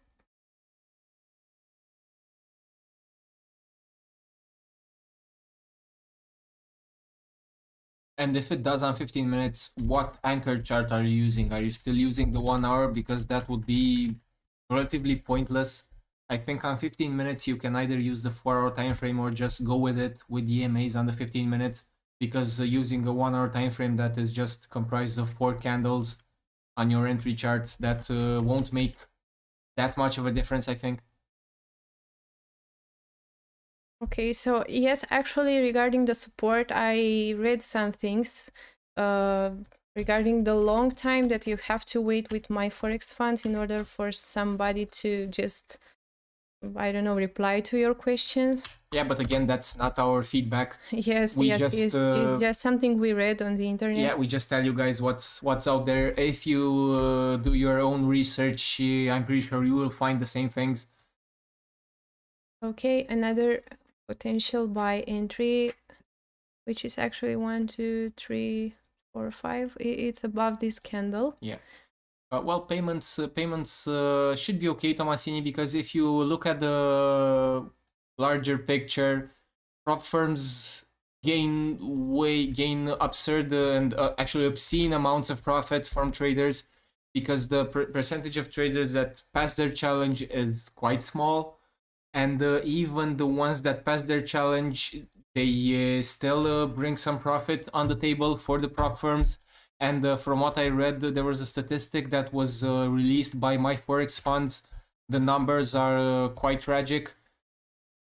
And if it does on 15 minutes, what anchor chart are you using? Are you still using the 1 hour? Because that would be relatively pointless. I think on 15 minutes, you can either use the 4-hour time frame or just go with it with the EMAs on the 15 minutes, because using a 1-hour time frame that is just comprised of 4 candles on your entry chart, that won't make that much of a difference, I think. Okay, so yes, actually regarding the support, I read some things regarding the long time that you have to wait with my Forex funds in order for somebody to just, I don't know, reply to your questions. Yeah, but again, that's not our feedback. Yes, it's just something we read on the internet. Yeah, we just tell you guys what's out there. If you do your own research, I'm pretty sure you will find the same things. Okay, another potential buy entry, which is actually 1, 2, 3, 4, 5. It's above this candle. Yeah. Well, payments should be okay, Tomasini, because if you look at the larger picture, prop firms gain absurd and actually obscene amounts of profit from traders, because the percentage of traders that pass their challenge is quite small, and even the ones that pass their challenge, they still bring some profit on the table for the prop firms. And from what I read, there was a statistic that was released by my Forex funds. The numbers are quite tragic.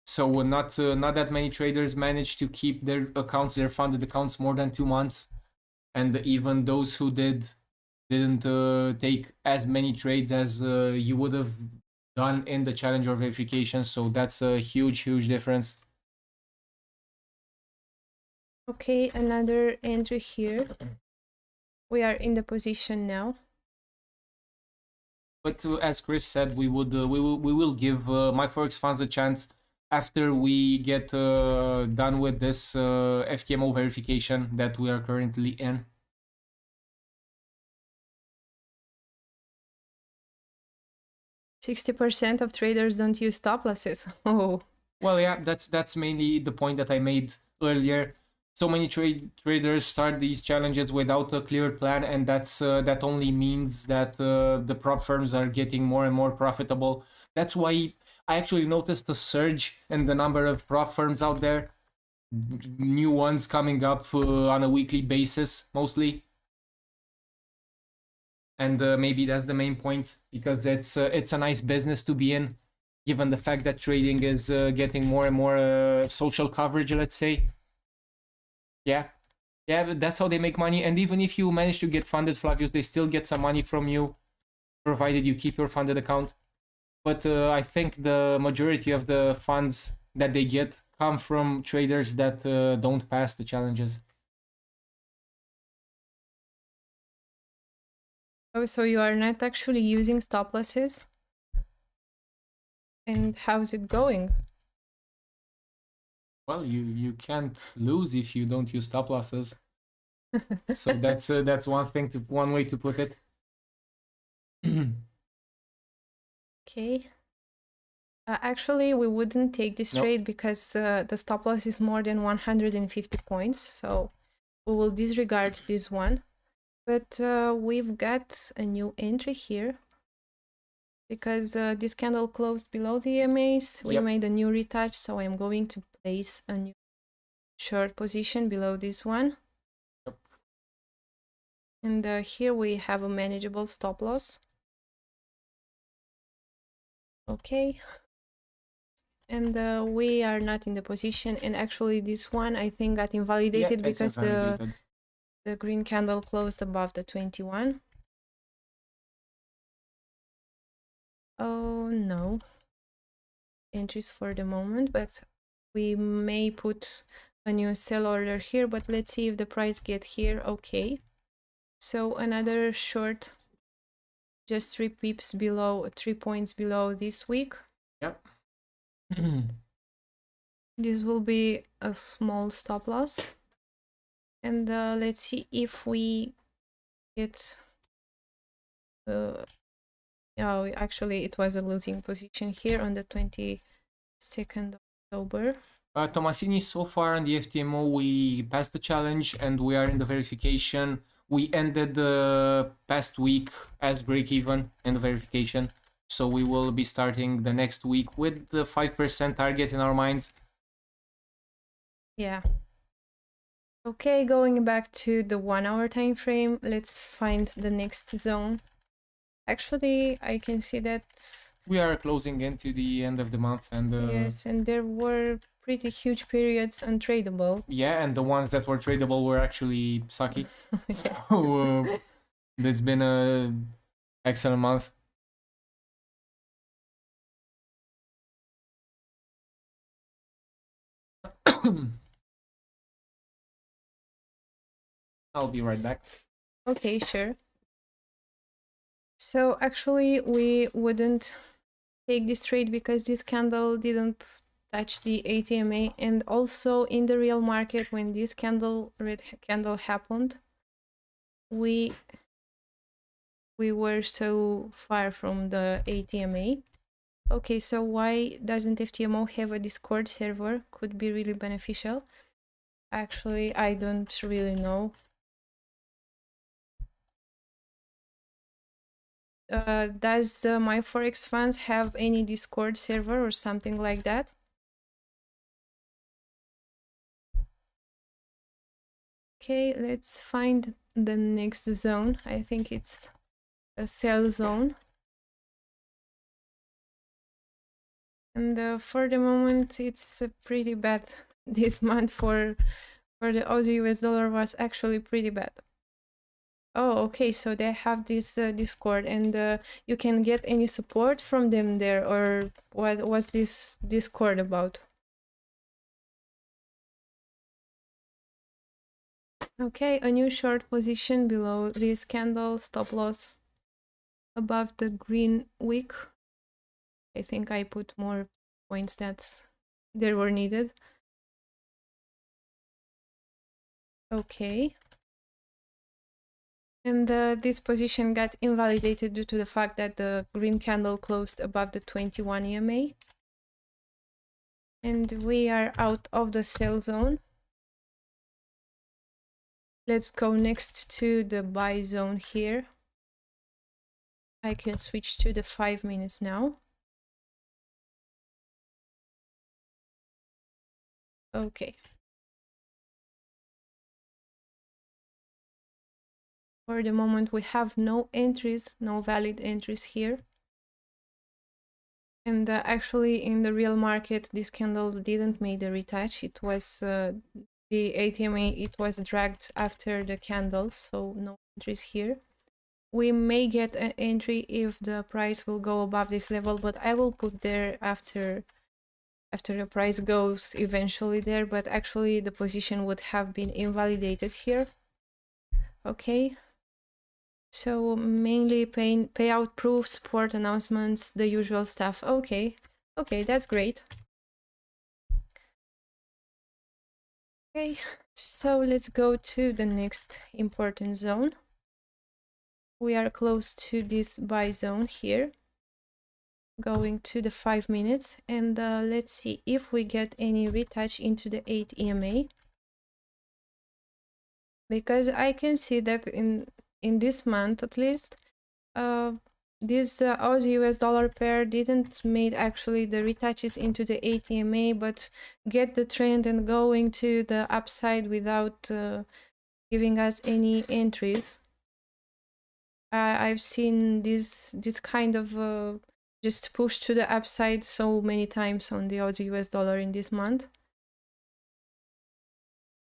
So not that many traders managed to keep their funded accounts, more than 2 months. And even those who didn't take as many trades as you would have done in the challenge or verification. So that's a huge difference. Okay, another entry here. We are in the position now. But as Chris said, we will give my Forex funds a chance after we get done with this FTMO verification that we are currently in. 60% of traders don't use stop losses. Oh. Well, yeah, that's mainly the point that I made earlier. So many traders start these challenges without a clear plan, and that only means that the prop firms are getting more and more profitable. That's why I actually noticed a surge in the number of prop firms out there. New ones coming up on a weekly basis, mostly. And maybe that's the main point, because it's a nice business to be in, given the fact that trading is getting more and more social coverage, let's say. Yeah, yeah, but that's how they make money. And even if you manage to get funded, Flavius, they still get some money from you, provided you keep your funded account. But I think the majority of the funds that they get come from traders that don't pass the challenges. Oh, so you are not actually using stop losses? And how's it going? Well, you can't lose if you don't use stop losses. So that's one way to put it. Okay. Actually, we wouldn't take this Nope. trade because the stop loss is more than 150 points, so we will disregard this one. But we've got a new entry here because this candle closed below the EMAs. We Yep. made a new retouch, so I'm going to place a new short position below this one. Yep. And here we have a manageable stop loss. Okay. And we are not in the position, and actually this one I think got invalidated because the green candle closed above the 21. Oh no, entries for the moment, but we may put a new sell order here, but let's see if the price get here. Okay, so another short, just 3 pips below, 3 points below this week. Yep. This will be a small stop loss. And let's see if we get oh, actually it was a losing position here on the 22nd of October. Tomasini, so far on the FTMO, we passed the challenge and we are in the verification. We ended the past week as break even in the verification. So we will be starting the next week with the 5% target in our minds. Yeah. Okay, going back to the 1 hour time frame, let's find the next zone. Actually, I can see that we are closing into the end of the month, and yes, and there were pretty huge periods untradeable. Yeah, and the ones that were tradable were actually sucky. So there's been a excellent month. I'll be right back. Okay, sure. So actually we wouldn't take this trade because this candle didn't touch the ATMA, and also in the real market when this red candle happened, we were so far from the ATMA. Okay, so why doesn't FTMO have a Discord server? Could be really beneficial. Actually, I don't really know. Does my Forex funds have any Discord server or something like that? Okay, let's find the next zone. I think it's a sell zone. And for the moment, it's pretty bad. This month for the Aussie US dollar was actually pretty bad. Oh, okay, so they have this Discord, and you can get any support from them there, or what's this Discord about? Okay, a new short position below this candle, stop loss above the green wick. I think I put more points that there were needed. Okay. And this position got invalidated due to the fact that the green candle closed above the 21 EMA. And we are out of the sell zone. Let's go next to the buy zone here. I can switch to the 5 minutes now. Okay. For the moment, we have no entries, no valid entries here. And actually, in the real market, this candle didn't make the retouch. It was the ATMA, it was dragged after the candles, so no entries here. We may get an entry if the price will go above this level, but I will put there after the price goes eventually there, but actually the position would have been invalidated here. Okay. So mainly payout proof, support announcements, the usual stuff. Okay, that's great. Okay, so let's go to the next important zone. We are close to this buy zone here. Going to the 5 minutes, and let's see if we get any retouch into the 8 EMA. Because I can see that in this month at least, this Aussie US dollar pair didn't make actually the retouches into the ATMA, but get the trend and going to the upside without giving us any entries. I've seen this kind of just push to the upside so many times on the Aussie US dollar in this month.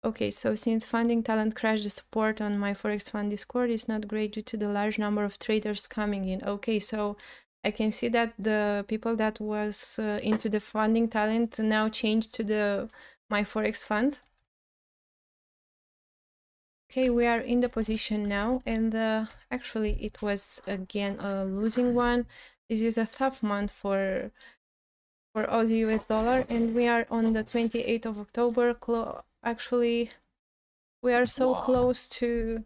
Okay, so since funding talent crashed, the support on my Forex fund Discord is not great due to the large number of traders coming in. Okay, so I can see that the people that was into the funding talent now changed to the my Forex fund. Okay, we are in the position now, and actually it was again a losing one. This is a tough month for Aussie US dollar, and we are on the 28th of October. Actually, we are so close to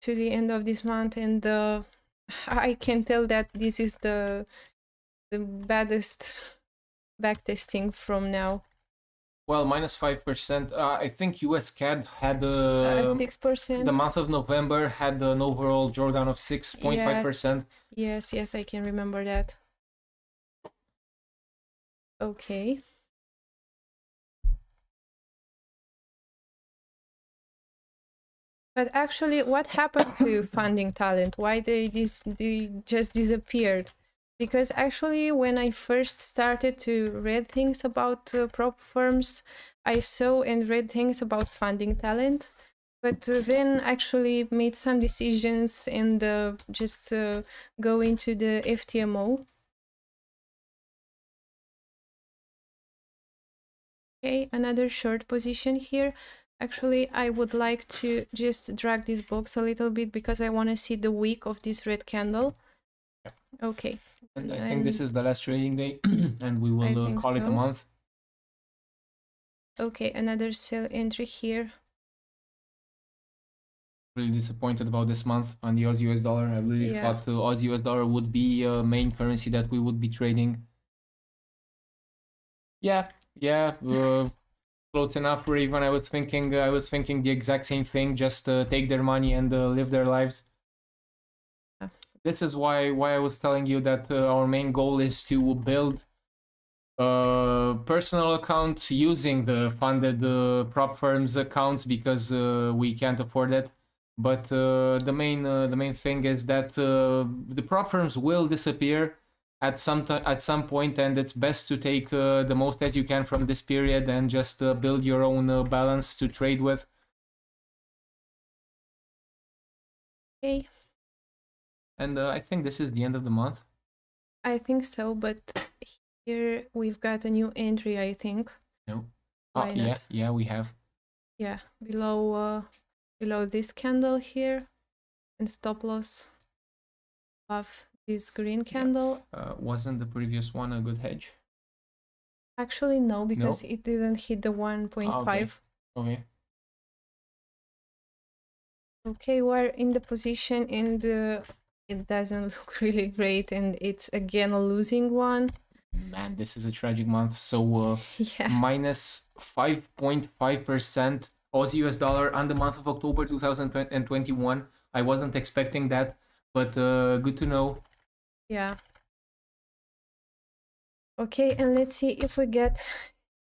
the end of this month, and I can tell that this is the baddest backtesting from now. Well, minus 5%. I think US CAD had 6%. The month of November had an overall drawdown of 6.5%. Yes, I can remember that. Okay. But actually, what happened to funding talent? Why they just disappeared? Because actually, when I first started to read things about prop firms, I saw and read things about funding talent, but then actually made some decisions and just go into the FTMO. Okay, another short position here. Actually, I would like to just drag this box a little bit because I want to see the wick of this red candle. Okay. And I think this is the last trading day, and we will call it a month. Okay, another sell entry here. Really disappointed about this month on the Aussie US dollar. I really thought Aussie US dollar would be a main currency that we would be trading. Yeah, close enough. Or even I was thinking the exact same thing. Just take their money and live their lives. This is why I was telling you that our main goal is to build a personal account using the funded prop firms accounts, because we can't afford it. But the main thing is that the prop firms will disappear at some point, and it's best to take the most that you can from this period and just build your own balance to trade with. Okay. And I think this is the end of the month. I think so, but here we've got a new entry, I think. No. Yeah, we have. Yeah, below this candle here, and stop loss above this green candle. Wasn't the previous one a good hedge? Actually, no, because it didn't hit the 1.5. Okay. Okay, we're in the position, and it doesn't look really great, and it's again a losing one. Man, this is a tragic month. So minus 5.5% Aussie US dollar on the month of October 2021. I wasn't expecting that, but good to know. Yeah. Okay, and let's see if we get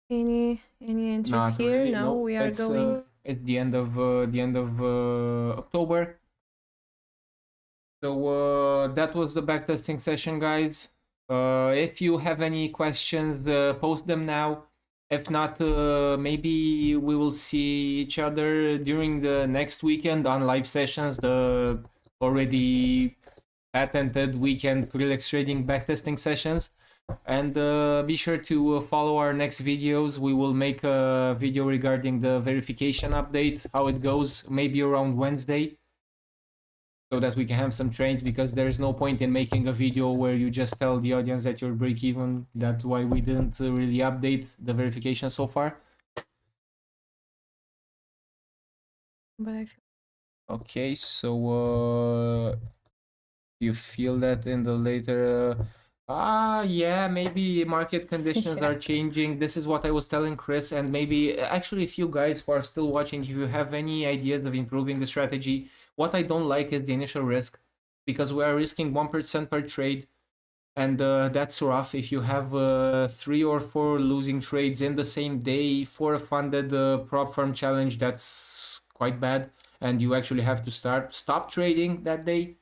any entries here. Really, no, we are going. It's the end of October. So that was the backtesting session, guys. If you have any questions, post them now. If not, maybe we will see each other during the next weekend on live sessions, the already patented weekend Relax Trading backtesting sessions. And be sure to follow our next videos. We will make a video regarding the verification update, how it goes, maybe around Wednesday, so that we can have some trades, because there is no point in making a video where you just tell the audience that you're break even. That's why we didn't really update the verification so far. But Okay, so you feel that in the later yeah, maybe market conditions Yeah. are changing. This is what I was telling Chris, and maybe actually if you guys who are still watching, if you have any ideas of improving the strategy. What I don't like is the initial risk, because we are risking 1% per trade, and that's rough. If you have 3 or 4 losing trades in the same day for a funded prop firm challenge, that's quite bad, and you actually have to stop trading that day.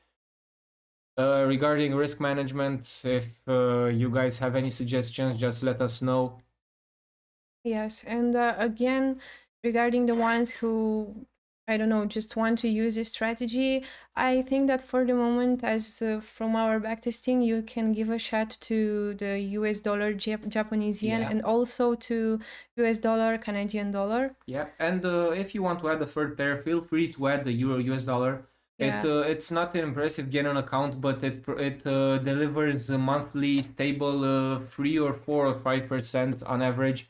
Regarding risk management, if you guys have any suggestions, just let us know. Yes, and again, regarding the ones who, I don't know, just want to use this strategy, I think that for the moment, as from our backtesting, you can give a shot to the US dollar, Japanese yen, Yeah. and also to US dollar, Canadian dollar. Yeah, and if you want to add a third pair, feel free to add the Euro US dollar. Yeah. It's not an impressive gain on account, but it delivers a monthly stable 3 or 4 or 5% on average.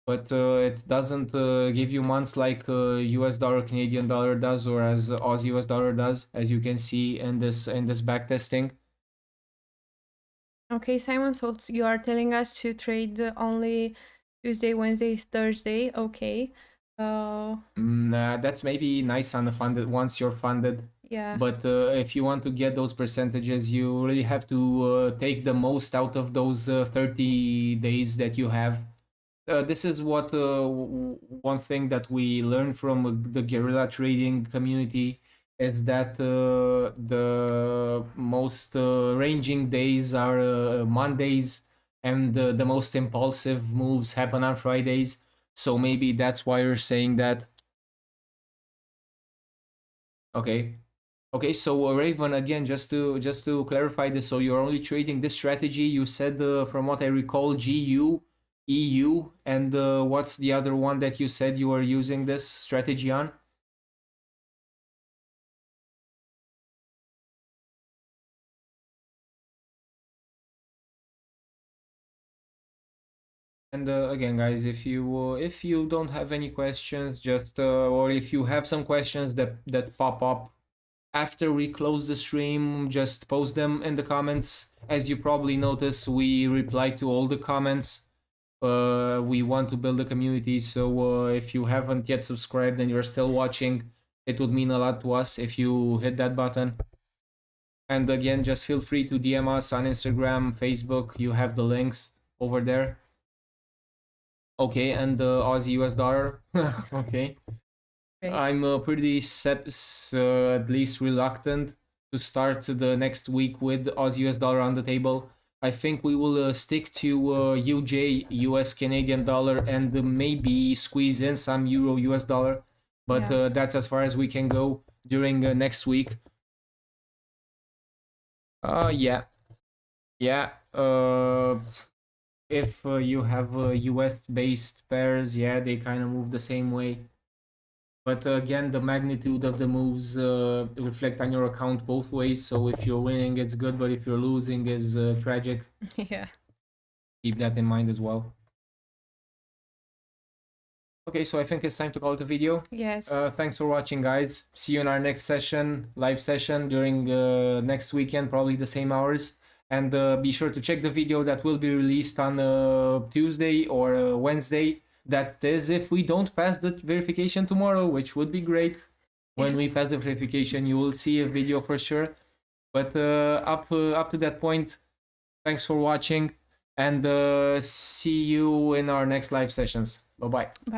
But it doesn't give you months like US dollar, Canadian dollar does, or as Aussie US dollar does, as you can see in this backtesting. Okay, Simon, so you are telling us to trade only Tuesday, Wednesday, Thursday. Okay. That's maybe nice on the funded once you're funded. Yeah. But if you want to get those percentages, you really have to take the most out of those 30 days that you have. This is what one thing that we learned from the guerrilla trading community is that the most ranging days are Mondays, and the most impulsive moves happen on Fridays. So maybe that's why you're saying that. Okay. Okay, so Raven, again, just to clarify this, so you're only trading this strategy. You said, from what I recall, GU, EU, and what's the other one that you said you were using this strategy on? And again, guys, if you don't have any questions, just or if you have some questions that pop up after we close the stream, just post them in the comments. As you probably notice, we reply to all the comments. We want to build a community, so if you haven't yet subscribed and you're still watching, it would mean a lot to us if you hit that button. And again, just feel free to DM us on Instagram, Facebook. You have the links over there. Okay, and the Aussie US dollar. Okay. Great. I'm pretty at least reluctant to start the next week with Aussie US dollar on the table. I think we will stick to UJ, US Canadian dollar, and maybe squeeze in some Euro US dollar. But Yeah. that's as far as we can go during next week. Yeah. Yeah. If you have US based pairs, yeah, they kind of move the same way. But again, the magnitude of the moves reflect on your account both ways. So if you're winning, it's good, but if you're losing, it's tragic. Yeah. Keep that in mind as well. Okay, so I think it's time to call it a video. Yes. Thanks for watching, guys. See you in our next session, live session during next weekend, probably the same hours. And be sure to check the video that will be released on Tuesday or Wednesday. That is if we don't pass the verification tomorrow, which would be great. When we pass the verification, you will see a video for sure. But up to that point, thanks for watching, and see you in our next live sessions. Bye-bye.